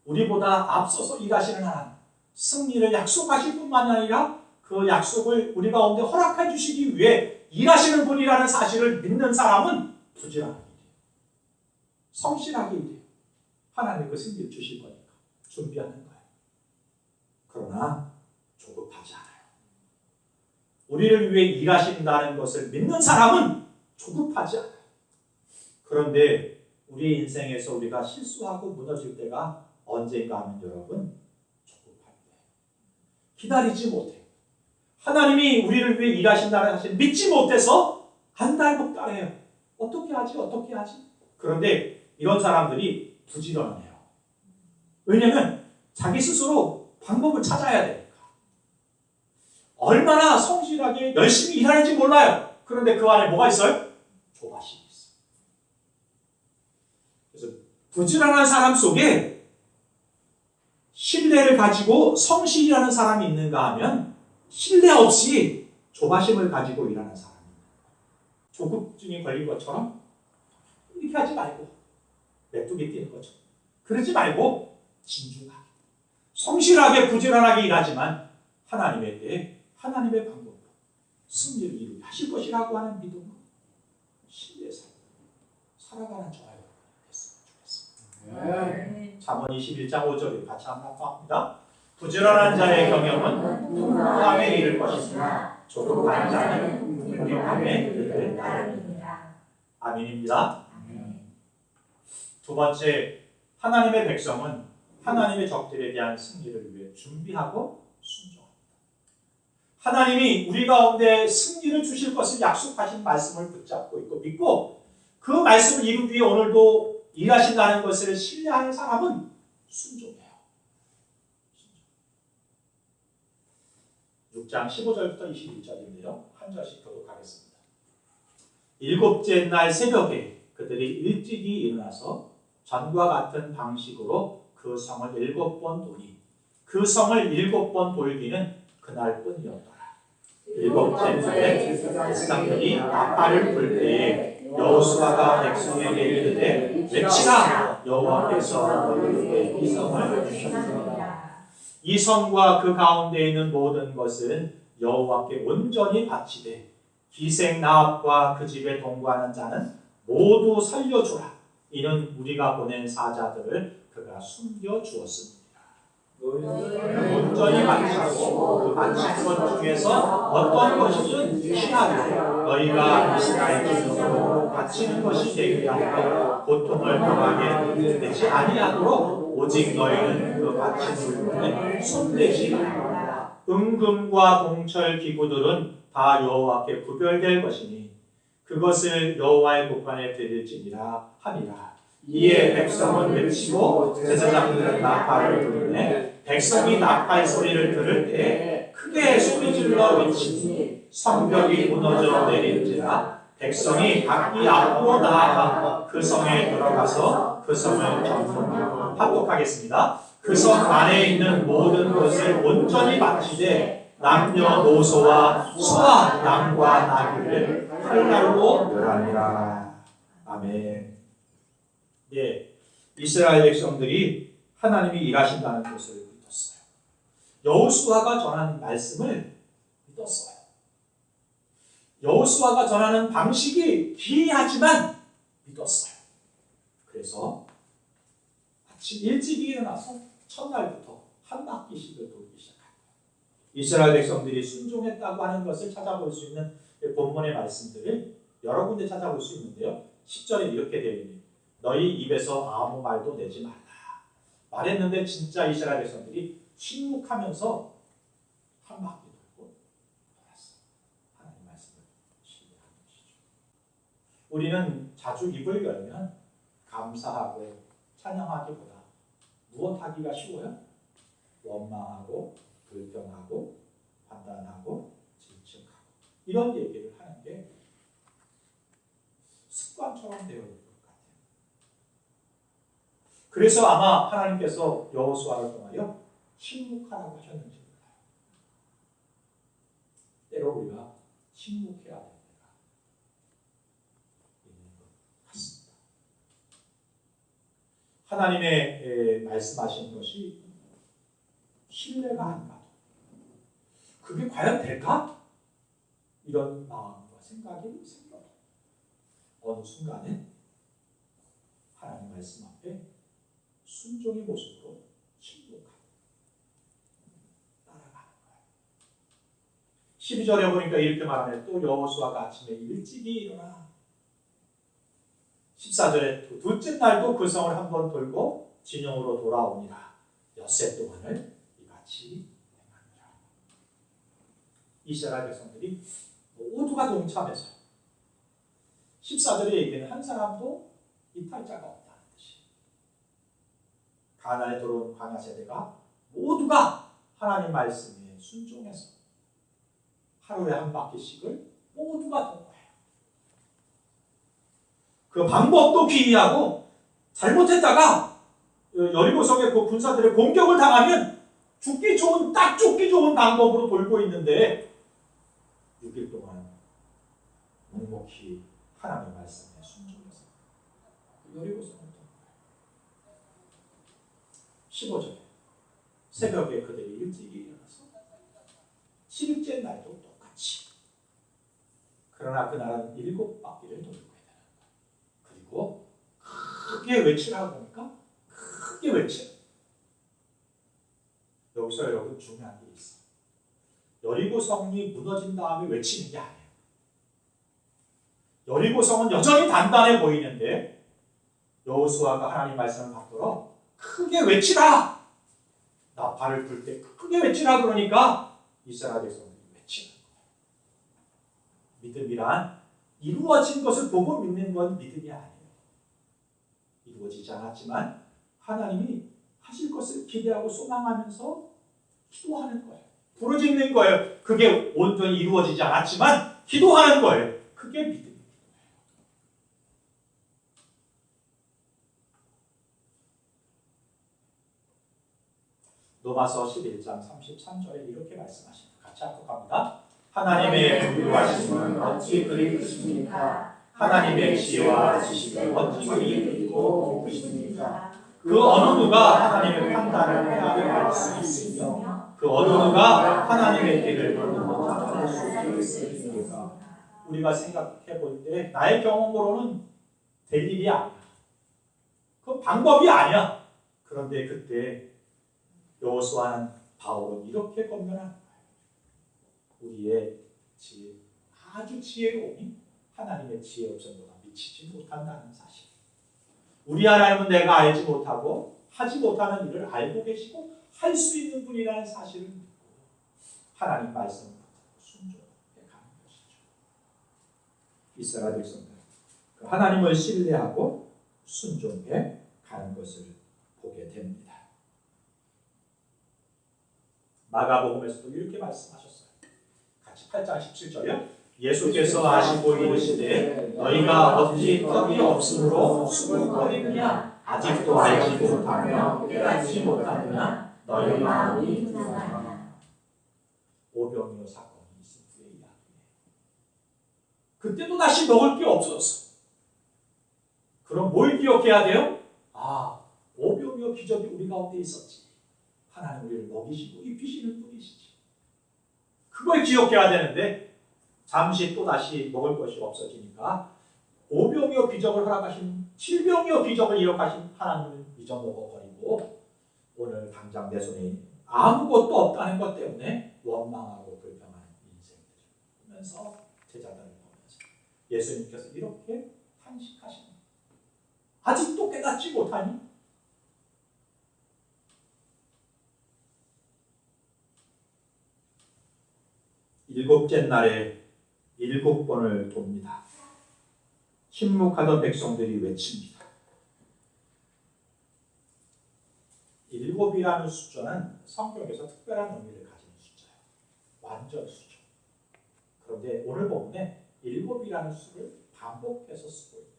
우리보다 앞서서 일하시는 하나님, 승리를 약속하실 뿐만 아니라 그 약속을 우리 가운데 허락해 주시기 위해 일하시는 분이라는 사실을 믿는 사람은 부지런하게 돼요. 성실하게 돼요. 하나님 그 승리를 주실 거니까 준비하는 거예요. 그러나 조급하지 않아요. 우리를 위해 일하신다는 것을 믿는 사람은 조급하지 않아요. 그런데 우리 인생에서 우리가 실수하고 무너질 때가 언젠가 하면 여러분 조급할 때 기다리지 못해요. 하나님이 우리를 위해 일하신다는 사실 믿지 못해서 안달복달해요. 어떻게 하지? 그런데 이런 사람들이 부지런해요. 왜냐하면 자기 스스로 방법을 찾아야 되니까. 얼마나 성실하게 열심히 일하는지 몰라요. 그런데 그 안에 뭐가 있어요? 조바심이 있어요. 그래서 부지런한 사람 속에 신뢰를 가지고 성실이라는 사람이 있는가 하면 신뢰 없이 조바심을 가지고 일하는 사람입니다. 조급증이 걸린 것처럼 이렇게 하지 말고 메뚜기 뛰는 것처럼 그러지 말고 진중하게 성실하게 부지런하게 일하지만 하나님에 대해 하나님의 방법으로 승리를 이루게 하실 것이라고 하는 믿음으로 신뢰해서 살아가는 저와 여러분 됐으면 좋겠습니다. 잠언 21장 5절에 같이 한번 합니다. 부지런한 자의 경영은 풍성함에 이를 것이지만 조급한 자는 무명함에 이를 따릅니다. 아멘입니다. 두 번째, 하나님의 백성은 하나님의 적들에 대한 승리를 위해 준비하고 순종합니다. 하나님이 우리 가운데 승리를 주실 것을 약속하신 말씀을 붙잡고 있고 믿고 그 말씀을 이루기 위해 오늘도 일하신다는 것을 신뢰하는 사람은 순종해요. 6장 15절부터 21절인데요. 한 절씩 교독하겠습니다. 일곱째 날 새벽에 그들이 일찍이 일어나서 전과 같은 방식으로 그 성을 7번 도니 그 성을 7번 돌기는 그날뿐이었더라. 일곱째 날에 백성들이 나팔을 불 때에 여호수아가 백성에게 이르되 외치라 여호와께서 너희에게 이 성을 주셨습니다. 이 성과 그 가운데 있는 모든 것은 여호와께 온전히 바치되 기생 나합과 그 집에 동거하는 자는 모두 살려주라. 이는 우리가 보낸 사자들을 그가 숨겨 주었습니다. 온전히 바치고 그 바친 것 중에서 어떤 것이든 취하되 너희가 이스라엘 백성으로 바치는 것이 되게 하여 고통을 당하게 되지 아니하도록 오직 너희는 그 바친 물건에 손대지 말라. 은금과 동철 기구들은 다 여호와께 구별될 것이니 그것을 여호와의 곳간에 드릴지니라 함이라. 이에 백성은 외치고 제사장들은 나팔을 부르네 백성이 나팔 소리를 들을 때 크게 소리질러 외치니 성벽이 무너져 내린지라 백성이 각기 앞으로 나아가 그 성에 들어가서 그 성을 점령하고 합독하겠습니다. 그 성 안에 있는 모든 것을 온전히 바치되 남녀노소와 소와 양과 나귀를 칼날로 멸하니라. 아멘. 예, 이스라엘 백성들이 하나님이 일하신다는 것을 믿었어요. 여호수아가 전하는 말씀을 믿었어요. 여호수아가 전하는 방식이 기이하지만 믿었어요. 그래서 아침 일찍 일어나서 첫날부터 한 바퀴씩을 돌기 시작합니다. 이스라엘 백성들이 순종했다고 하는 것을 찾아볼 수 있는 본문의 말씀들을 여러 군데 찾아볼 수 있는데요. 10절에 이렇게 되어 있습니다. 너희 입에서 아무 말도 내지 말라. 말했는데 진짜 이스라엘 백성들이 침묵하면서 한 바퀴 돌고 돌았어요. 하나님 말씀을 신뢰하는 것이죠. 우리는 자주 입을 열면 감사하고 찬양하기보다 무엇 하기가 쉬워요? 원망하고 불평하고 판단하고 질책하고 이런 얘기를 하는 게 습관처럼 되어 있는 것 같아요. 그래서 아마 하나님께서 여호수아를 통하여 침묵하라고 하셨는지 몰라요. 때로 우리가 침묵해야 될 때가 있는 것 같습니다. 하나님의 말씀하신 것이 신뢰가 안 가도 그게 과연 될까? 이런 마음과 생각이 생겨요. 어느 순간에 하나님 말씀 앞에 순종의 모습으로 침묵하고 따라가는 거예요. 12절에 보니까 이렇게 말하네. 또 여호수아가 아침에 일찍이 일어나 14절에 둘째 날도 그 성을 한번 돌고 진영으로 돌아오니라. 엿새 동안을 이같이 행하니라. 이스라엘 백성들이 모두가 동참해서 14절에 얘기는 한 사람도 이탈자가 없다는 뜻이에요. 가나안에 들어온 광야 세대가 모두가 하나님 말씀에 순종해서 하루에 한 바퀴씩을 모두가 돈 거예요. 그 방법도 기이하고 잘못했다가 여리고성의 그 군사들의 공격을 당하면 딱 죽기 좋은 방법으로 돌고 있는데 6일 동안 묵묵히 하나님의 말씀에 순종해서 여리고성을 돈 거예요. 15절에 새벽에 그들이 일찍 일어나서 7일째 날도 똑같이 그러나 그날은 7바퀴를 돌고 그리고 크게 외치라고 하니까 크게 외쳐. 여기서 여러분 중요한 게 있어. 여리고성이 무너진 다음에 외치는 게 아니에요. 여리고성은 여전히 단단해 보이는데 여호수아가 하나님 말씀을 받들어 크게 외치라. 나팔을 불 때 크게 외치라 그러니까 이스라엘 백성들이 외치는 거예요. 믿음이란 이루어진 것을 보고 믿는 건 믿음이 아니에요. 이루어지지 않았지만 하나님이 하실 것을 기대하고 소망하면서 기도하는 거예요. 부르짖는 거예요. 그게 온전히 이루어지지 않았지만 기도하는 거예요. 그게 믿음입니다. 로마서 11장 33절에 이렇게 말씀하십니다. 같이 합독합니다. 하나님의 분부하심은 어찌 그리 크십니까? 하나님의 지혜와 지식은 어찌 그리 깊고 깊으십니까? 그 어느 누가 하나님의 판단을 헤아려 알 수 있으며 그 어느 누가 하나님의 길을 찾아낼 수 있습니까? 우리가 생각해 볼 때 나의 경험으로는 될 일이 아니야. 그 방법이 아니야. 그런데 그때 여호수아는 바울은 이렇게 권면하는 거예요. 우리의 지혜, 아주 지혜로우니 하나님의 지혜 없음보다 미치지 못한다는 사실. 우리 하나님은 내가 알지 못하고 하지 못하는 일을 알고 계시고 할 수 있는 분이라는 사실을 믿고 하나님 말씀을 순종해 가는 것이죠. 이스라엘 백성들 하나님을 신뢰하고 순종해 가는 것을 보게 됩니다. 마가복음에서도 이렇게 말씀하셨어요. 같이 8장 17절이요. 예수께서 아시고 이르시되 너희가 어찌 떡이 없으므로 수고거리느냐 아직도 알지 못하며 깨닫지 못하느냐 너희 마음이 둔하냐. 오병이어 사건이 있을 때의 이야기예요. 그때도 다시 먹을 게 없었어. 그럼 뭘 기억해야 돼요? 오병이어 기적이 우리 가운데 있었지. 하나님 우리를 먹이시고 입히시는 분이시지. 그걸 기억해야 되는데 잠시 또 다시 먹을 것이 없어지니까 오병이어 기적을 허락하신 질병이어 기적을 이룩하신 하나님을 잊어먹어버리고 오늘 당장 내 손에 아무것도 없다는 것 때문에 원망하고 불평하는 인생들을 보면서 제자들을 보면서 예수님께서 이렇게 탄식하십니다. 아직도 깨닫지 못하니? 일곱째 날에 7번을 돕니다. 침묵하던 백성들이 외칩니다. 7이라는 숫자는 성경에서 특별한 의미를 가지는 숫자예요. 완전 수죠. 그런데 오늘 본문에 7이라는 수를 반복해서 쓰고 있습니다.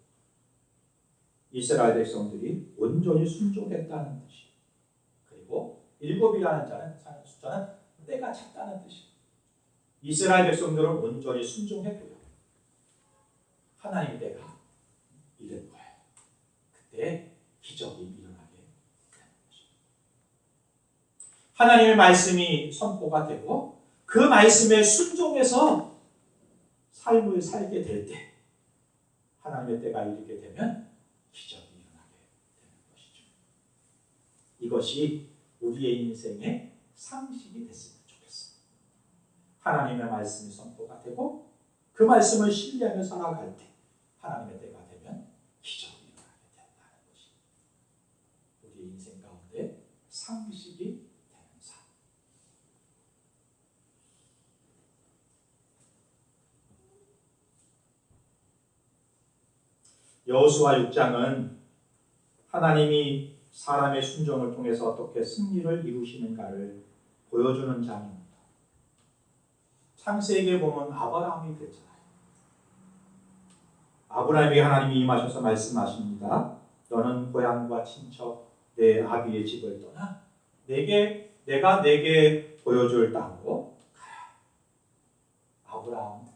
이스라엘 백성들이 온전히 순종했다는 뜻이, 그리고 7이라는 숫자는 때가 찼다는 뜻이. 이스라엘 백성들은 온전히 순종했고요. 하나님의 때가 이른 거예요. 그때 기적이 일어나게 되는 것입니다. 하나님의 말씀이 선포가 되고 그 말씀에 순종해서 삶을 살게 될 때 하나님의 때가 이르게 되면 기적이 일어나게 되는 것이죠. 이것이 우리의 인생의 상식이 됐습니다. 하나님의 말씀이 선포가 되고 그 말씀을 신뢰하며 살아갈 때 하나님의 때가 되면 기적이 일어나게 된다는 것이 우리 인생 가운데 상식이 되는 삶. 여호수아 6장은 하나님이 사람의 순종을 통해서 어떻게 승리를 이루시는가를 보여주는 장입니다. 창세기에 보면 아브라함이 그랬잖아요. 아브라함에게 하나님이 임하셔서 말씀하십니다. 너는 고향과 친척 내 아비의 집을 떠나 내가 내게 보여줄 땅으로 가라. 아브라함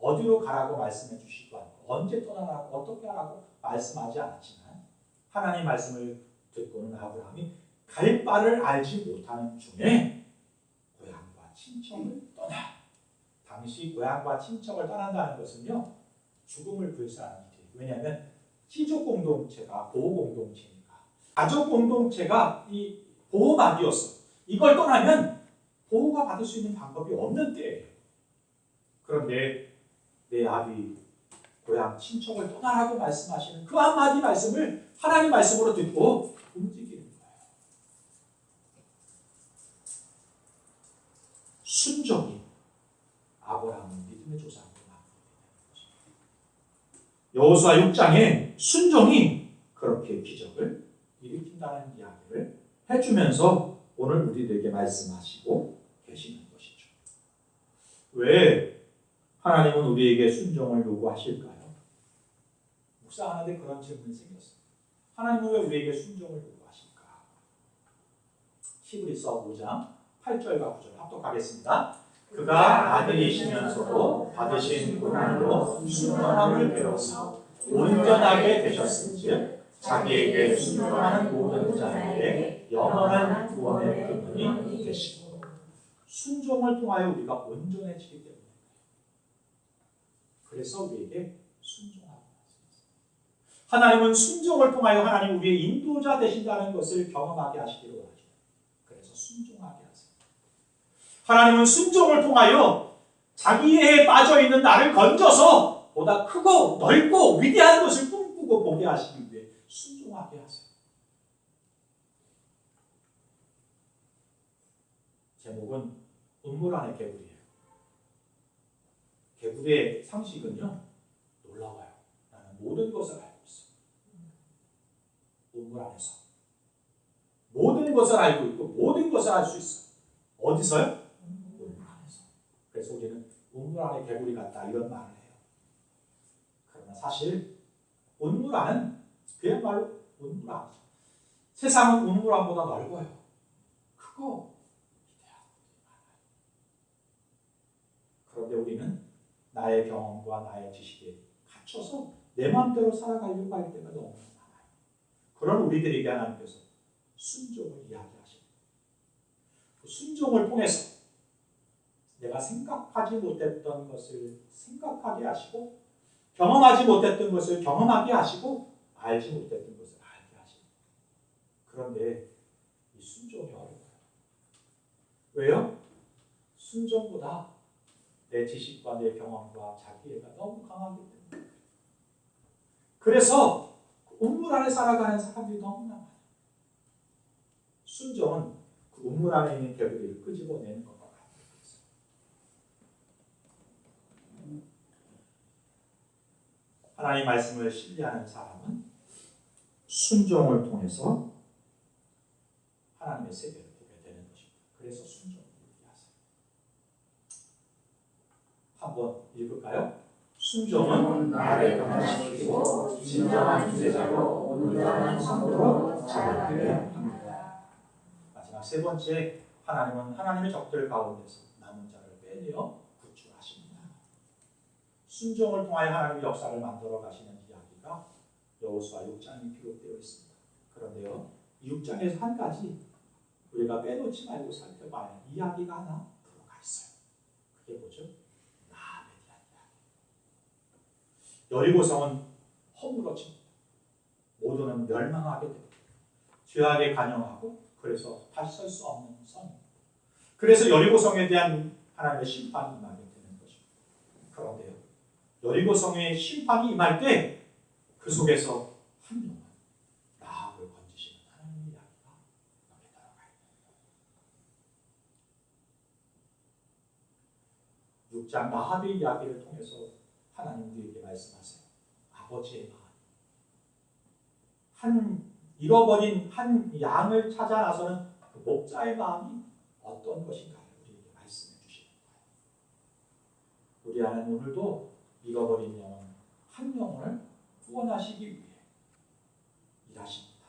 어디로 가라고 말씀해 주시고 않고 언제 떠나라고 어떻게 하라고 말씀하지 않았지만 하나님 말씀을 듣고는 아브라함이 갈 바를 알지 못하는 중에 고향과 친척을 떠나. 당시 고향과 친척을 떠난다는 것은요, 죽음을 불사하는 일이에요. 왜냐하면 시족 공동체가 보호 공동체니까. 가족 공동체가 이 보호막이었어. 이걸 떠나면 보호가 받을 수 있는 방법이 없는 때예요. 그런데 내 아비 고향 친척을 떠나라고 말씀하시는 그 한마디 말씀을 하나님 말씀으로 듣고 움직이는 거예요. 순종이 아브라함은 믿음의 조상으로 만들게 되는 것입니다. 여호수아 6장에 순종이 그렇게 기적을 일으킨다는 이야기를 해주면서 오늘 우리들에게 말씀하시고 계시는 것이죠. 왜 하나님은 우리에게 순종을 요구하실까요? 묵상하는데 그런 질문이 생겼어요. 하나님은 왜 우리에게 순종을 요구하실까? 히브리서 5장 8절과 9절 합독하겠습니다. 그가 아들이시면서도 받으신 고난으로 순종함을 배워서 온전하게 되셨은즉 자기에게 순종하는 모든 자에게 영원한 구원의 근원이 되시고 순종을 통하여 우리가 온전해지기 때문에 그래서 우리에게 순종하고 있습니다. 하나님은 순종을 통하여 하나님 우리의 인도자 되신다는 것을 경험하게 하시기를 원하십니다. 그래서 순종하게 하세요. 하나님은 순종을 통하여 자기에 빠져있는 나를 건져서 보다 크고 넓고 위대한 것을 꿈꾸고 보게 하시기 위해 순종하게 하세요. 제목은 음물 안의 개구리예요. 개구리의 상식은요 놀라워요. 나는 모든 것을 알고 있어. 운물 안에서 모든 것을 알고 있고 모든 것을 알 수 있어. 어디서요? 운물 안에서. 그래서 우리는 운물 안에 개구리 같다 이런 말을 해요. 그러나 사실 운물 안은 그야말로 운물 안. 세상은 운물 안보다 넓어요. 크고 기대하고 많아요. 그런데 우리는 나의 경험과 나의 지식에 갇혀서 내 마음대로 살아가려고 할 때가 너무 많아요. 그런 우리들에게 하나님께서 순종을 이야기하십니다. 그 순종을 통해서 내가 생각하지 못했던 것을 생각하게 하시고 경험하지 못했던 것을 경험하게 하시고 알지 못했던 것을 알게 하십니다. 그런데 이 순종이 어려워요. 왜요? 순종보다 내 지식과 내 경험과 자기애가 너무 강하기 때문에. 그래서 운물 안에 살아가는 사람들이 너무나 많아요. 순종은 그 운물 안에 있는 개구리를 끄집어내는 것과 같아요. 하나님의 말씀을 신뢰하는 사람은 순종을 통해서 하나님의 세계를 보게 되는 것입니다. 그래서 순종을 얘기하세요. 한번 읽을까요? 순종은 나를 변화시키고 진정한 주제자로 온전한 성도로 자라게 합니다. 마지막 세 번째, 하나님은 하나님의 적들 가운데서 남은 자를 빼내어 구출하십니다. 순종을 통하여 하나님의 역사를 만들어 가시는 이야기가 여호수아 6장에 기록되어 있습니다. 그런데요, 이 6장에서 한 가지 우리가 빼놓지 말고 살펴봐야 이야기가 하나 들어가 있어요. 그게 뭐죠? 라합에 대한 이야기. 여리고성은 허물어집니다. 모두는 멸망하게 됩니다. 죄악에 간영하고 그래서 다시 설 수 없는 성입니다. 그래서 여리고성에 대한 하나님의 심판이 임하게 되는 것입니다. 그런데요, 여리고성의 심판이 임할 때 그 속에서 한 명은 라합을 건지시는 하나님의 이야기가 여기 들어가 있습니다. 6장 라합의 이야기를 통해서 하나님 우리에게 말씀하세요. 아버지의 마음. 한 잃어버린 한 양을 찾아 나서는 그 목자의 마음이 어떤 것인가를 우리에게 말씀해 주시는 거예요. 우리 하나님 오늘도 잃어버린 영혼 한 영혼을 구원하시기 위해 일하십니다.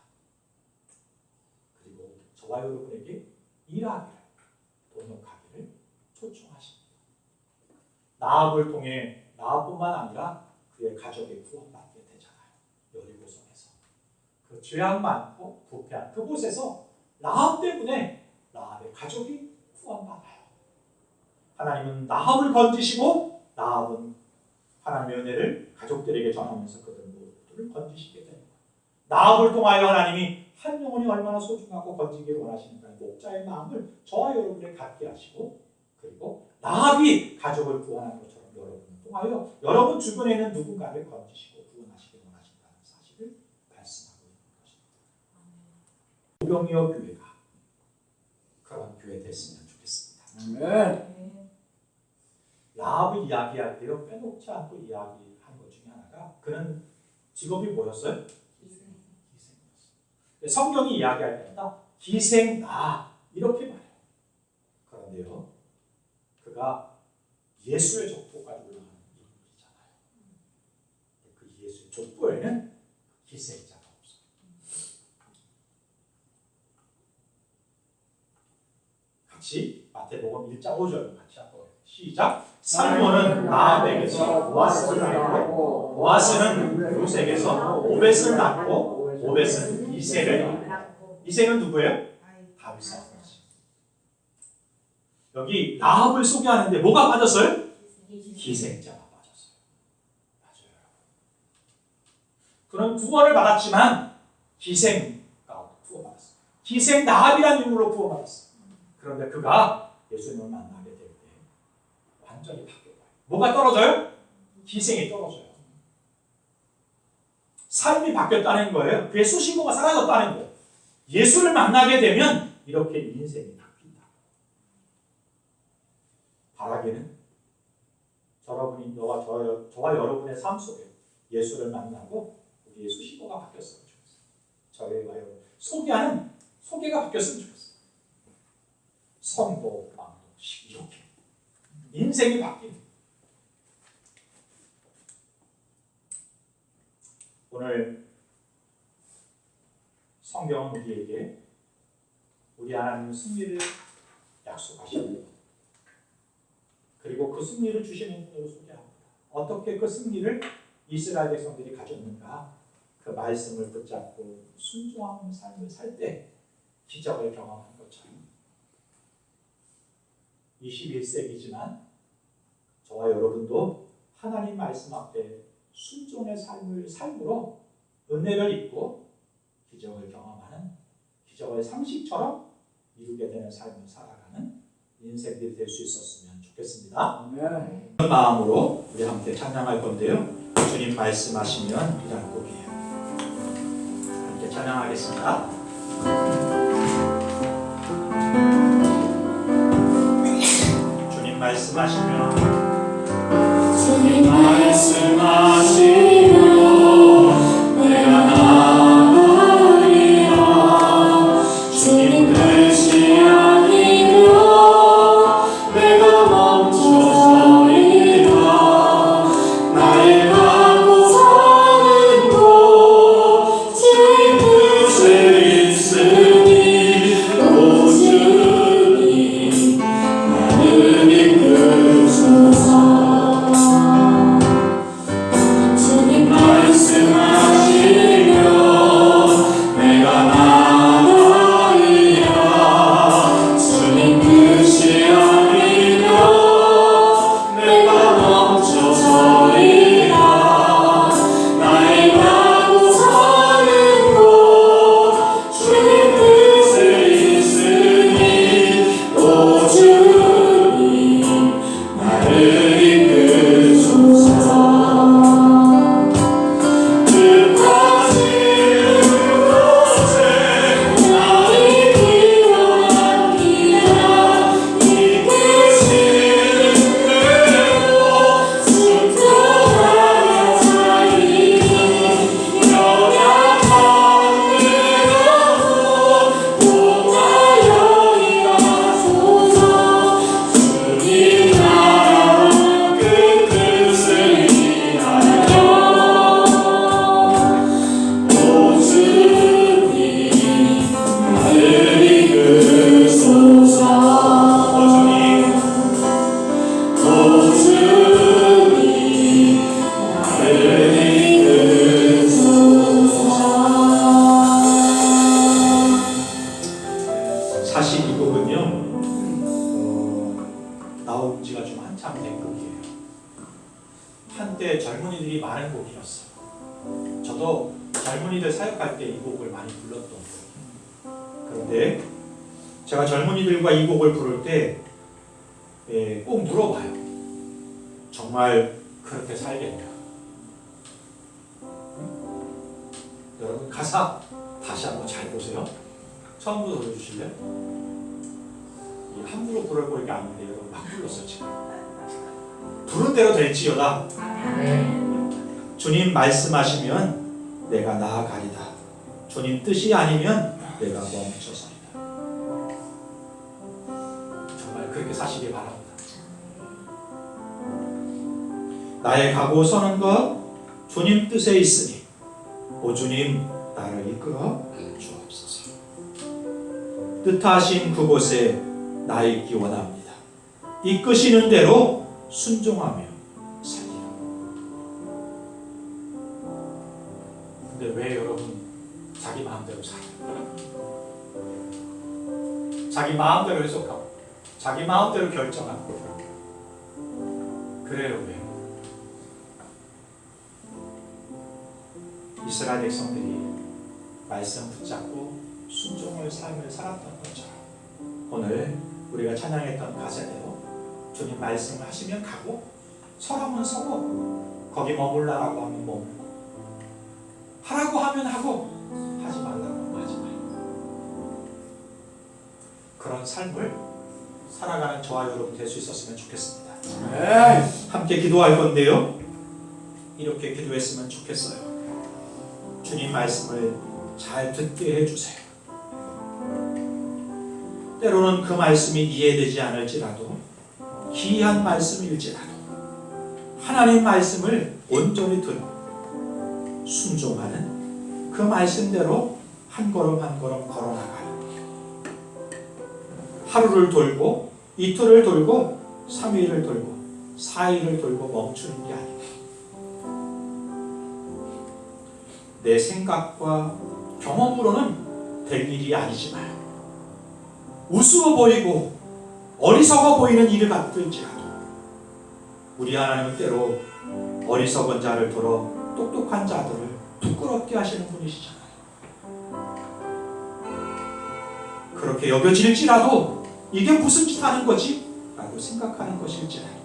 그리고 저와 여러분에게 일하기를, 동역하기를 초청하십니다. 라합을 통해 라합뿐만 아니라 그의 가족이 구원받게 되잖아요. 여리고성에서 그 죄악 많고 부패한 그곳에서 라합 때문에 라합의 가족이 구원받아요. 하나님은 라합을 건지시고 라합은 하나님의 은혜를 가족들에게 전하면서 그들 모두를 건지시게 됩니다. 라합을 통하여 하나님이 한 영혼이 얼마나 소중하고 건지기를 원하시는가 목자의 마음을 저와 여러분을 갖게 하시고, 그리고 라합이 가족을 구원한 것처럼 여러분을 통하여 여러분 주변에 있는 누군가를 건지시고 구원하시길 원하신다는 사실을 말씀하고 있는 것입니다. 오병이어 교회가 그런 교회 됐으면 좋겠습니다. 아멘. 라합을 이야기할 때요, 빼놓지 않고 이야기한 것 중에 하나가 그는 직업이 뭐였어요? 기생이었어요. 성경이 이야기할 때마다 기생나 이렇게 말해요. 그런데요, 그가 예수의 족보까지 올라가는 인물이잖아요. 그 예수의 족보에는 기생자가 없어요. 같이 마태복음 1장 5절 같이 한번 시작. 살몬은 라합에게서 보아스를 낳고 보아스는 룻에게서 오벳을 낳고 오벳은 이새를 낳고 이새는 누구예요? 다윗의 아버지. 여기 라합을 소개하는데 뭐가 빠졌어요? 기생자가 빠졌어요. 맞아요. 그런 구원을 받았지만 기생가 구원받았어요. 기생 라합이라는 인물로 구원받았어요. 그런데 그가 예수님을 만나게 될 때 완전히 바뀌어요. 뭐가 떨어져요? 기생이 떨어져요. 삶이 바뀌었다는 거예요. 그의 수식어가 사라졌다는 거예요. 예수를 만나게 되면 이렇게 인생이 바뀐다. 바라기는 저와 여러분의 삶 속에 예수를 만나고 우리의 수식어가 바뀌었으면 좋겠어요. 저희와 여러분 소개하는 소개가 바뀌었으면 좋겠어요. 성도, 방도식 이렇게 인생이 바뀌는. 오늘 성경은 우리에게 우리 하나님 승리를 약속하십니다. 그리고 그 승리를 주시는 분으로 소개합니다. 어떻게 그 승리를 이스라엘 백성들이 가졌는가? 그 말씀을 붙잡고 순종하는 삶을 살 때 기적을 경험한 것처럼 21세기지만 저와 여러분도 하나님 말씀 앞에 순종의 삶을 삶으로 은혜를 입고 기적을 경험하는 기적의 상식처럼 이루게 되는 삶을 살아가는 인생들이 될 수 있었으면 좋겠습니다. 그런 마음으로 우리 함께 찬양할 건데요. 주님 말씀하시면 이란 곡이에요. 함께 찬양하겠습니다. 주님 말씀하시면 주님 말씀하시면 내가 나가리라. 주님 뜻이 아니면 내가 멈춰서리라. 나의 가고 사는 곳 주의 뜻에 있으니 오 주님 나를 이끄소서. 주님 말씀하시면 내가 나가리라. 주님 뜻이 아니면 내가 멈춰서리라. 나의 가고 사는 곳 주님 뜻에 있으니 오 주님 나를 이끄소서. 사실 이 곡은요 나온 지가 좀 한참 된 곡이에요. 한때 젊은이들이 많은 곡이었어요. 저도 젊은이들 사역할 때 이 곡을 많이 불렀던 곡이에요. 그런데 제가 젊은이들과 이 곡을 부를 때 꼭 물어봐요. 정말 그렇게 살겠냐? 여러분 가사 다시 한번 잘 보세요. 처음부터 들어주실래요? 함부로 부를 거 이게 아닌데 여러분 막 불렀어 지금. 부른 대로 될지어다. 주님 말씀하시면 내가 나아가리다. 주님 뜻이 아니면 내가 멈춰서리다. 정말 그렇게 사시기 바랍니다. 나의 가고 서는 것 주님 뜻에 있으니 오 주님 나를 이끌어 주옵소서. 뜻하신 그곳에 나 있기 원합니다. 이끄시는 대로 순종하며 살리라. 근데 왜 여러분 자기 마음대로 살아요? 자기 마음대로 해석하고 자기 마음대로 결정하고 그래요. 왜? 이스라엘 백성들이 말씀 붙잡고 순종의 삶을 살았던 것처럼 오늘 우리가 찬양했던 가사대로 주님 말씀을 하시면 가고 서라면 서고 거기 머물라라고 하면 머물고 하라고 하면 하고 하지 말라고 하면 하지 말고 그런 삶을 살아가는 저와 여러분 될 수 있었으면 좋겠습니다. 함께 기도할 건데요. 이렇게 기도했으면 좋겠어요. 주님 말씀을 잘 듣게 해주세요. 때로는 그 말씀이 이해되지 않을지라도 기이한 말씀일지라도 하나님 말씀을 온전히 듣고 순종하는 그 말씀대로 한 걸음 한 걸음 걸어나가는, 하루를 돌고 이틀을 돌고 3일을 돌고 4일을 돌고 멈추는 게 아니고 내 생각과 경험으로는 될 일이 아니지만 우스워 보이고 어리석어 보이는 일을 갖을지라도 우리 하나님은 때로 어리석은 자를 들어 똑똑한 자들을 부끄럽게 하시는 분이시잖아요. 그렇게 여겨질지라도 이게 무슨 짓 하는 거지? 라고 생각하는 것일지라도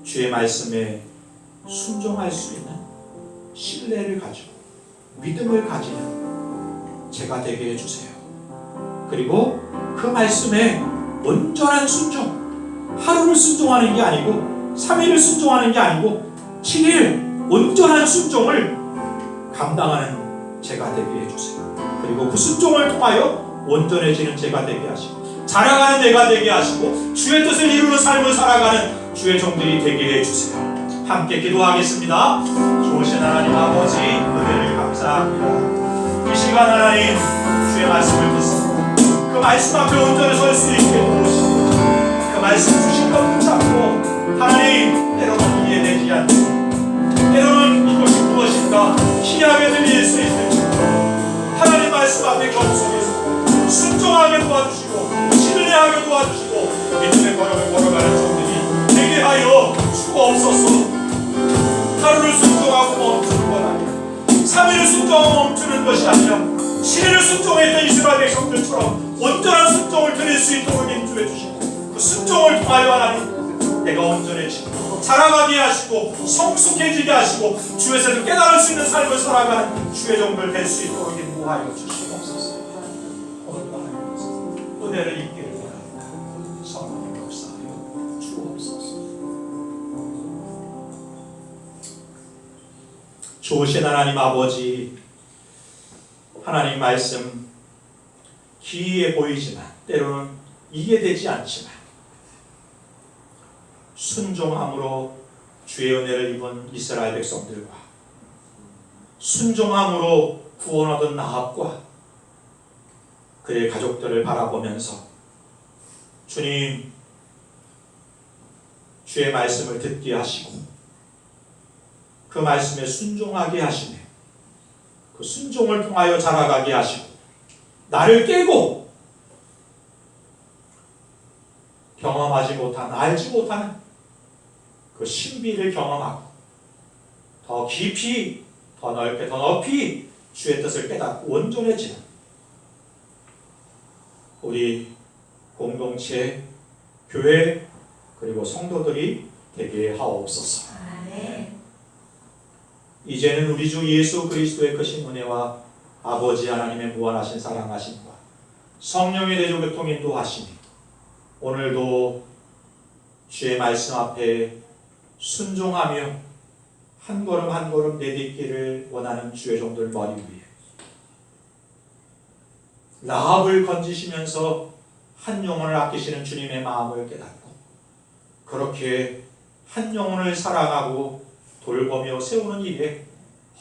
주의 말씀에 순종할 수 있는 신뢰를 가지고 믿음을 가지는 제가 되게 해주세요. 그리고 그 말씀에 온전한 순종, 하루를 순종하는 게 아니고 3일을 순종하는 게 아니고 7일 온전한 순종을 감당하는 제가 되게 해주세요. 그리고 그 순종을 통하여 온전해지는 제가 되게 하시고 자라가는 내가 되게 하시고 주의 뜻을 이루는 삶을 살아가는 주의 종들이 되게 해주세요. 함께 기도하겠습니다. 좋으신 하나님 아버지, 은혜를 감사합니다. 이 시간 하나님 주의 말씀을 듣습니다. 그 말씀 앞에 온전히 설 수 있게 도우시고 그 말씀 주신 것 붙잡고 하나님 때로는 이해되지 않고 때로는 이것이 무엇인가 희한하게 들릴 수 있을지 하나님 말씀 앞에 겸손해서 순종하게 도와주시고 신뢰하게 도와주시고 믿음의 걸음을 걸어가는 종들이 되게 하여 주옵소서. 하루를 순종하고 멈추는 것 아니라 3일을 순종하고 멈추는 것이 아니라 7일을 순종했던 이스라엘 백성들처럼 온전한 순종을 드릴 수 있도록 인도해 주시고 그 순종을 통하여 하나님 내가 온전해지고 자라가게 하시고 성숙해지게 하시고 주의 뜻을 깨달을 수 있는 삶을 살아가는 주의 종들 될 수 있도록 인도하여 주시옵소서. 오늘도 하나님 은혜를 입기를 원합니다. 성령님 역사하여 주옵소서. 좋으신 하나님 아버지, 하나님 말씀 기이해 보이지만 때로는 이해되지 않지만 순종함으로 주의 은혜를 입은 이스라엘 백성들과 순종함으로 구원 얻은 나합과 그의 가족들을 바라보면서 주님 주의 말씀을 듣게 하시고 그 말씀에 순종하게 하시네. 그 순종을 통하여 자라가게 하시고 나를 깨고 경험하지 못한 알지 못하는 그 신비를 경험하고 더 깊이 더 넓게 더 높이 주의 뜻을 깨닫고 온전해지는 우리 공동체, 교회 그리고 성도들이 되게 하옵소서. 아멘. 이제는 우리 주 예수 그리스도의 크신 은혜와 아버지 하나님의 무한하신 사랑하심과 성령의 대조 교통 인도하심이 오늘도 주의 말씀 앞에 순종하며 한 걸음 한 걸음 내딛기를 원하는 주의 종들 머리 위에 라합을 건지시면서 한 영혼을 아끼시는 주님의 마음을 깨닫고 그렇게 한 영혼을 사랑하고 돌보며 세우는 일에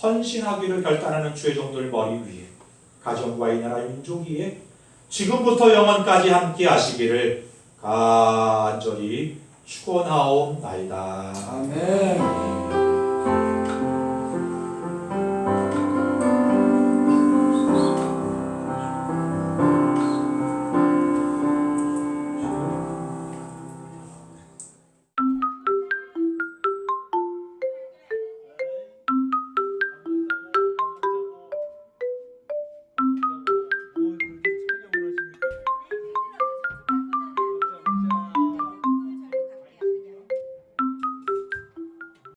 헌신하기를 결단하는 주의 종들 머리 위에 가정과 이 나라 민족 위에 지금부터 영원까지 함께 하시기를 간절히 축원하옵나이다. 아멘.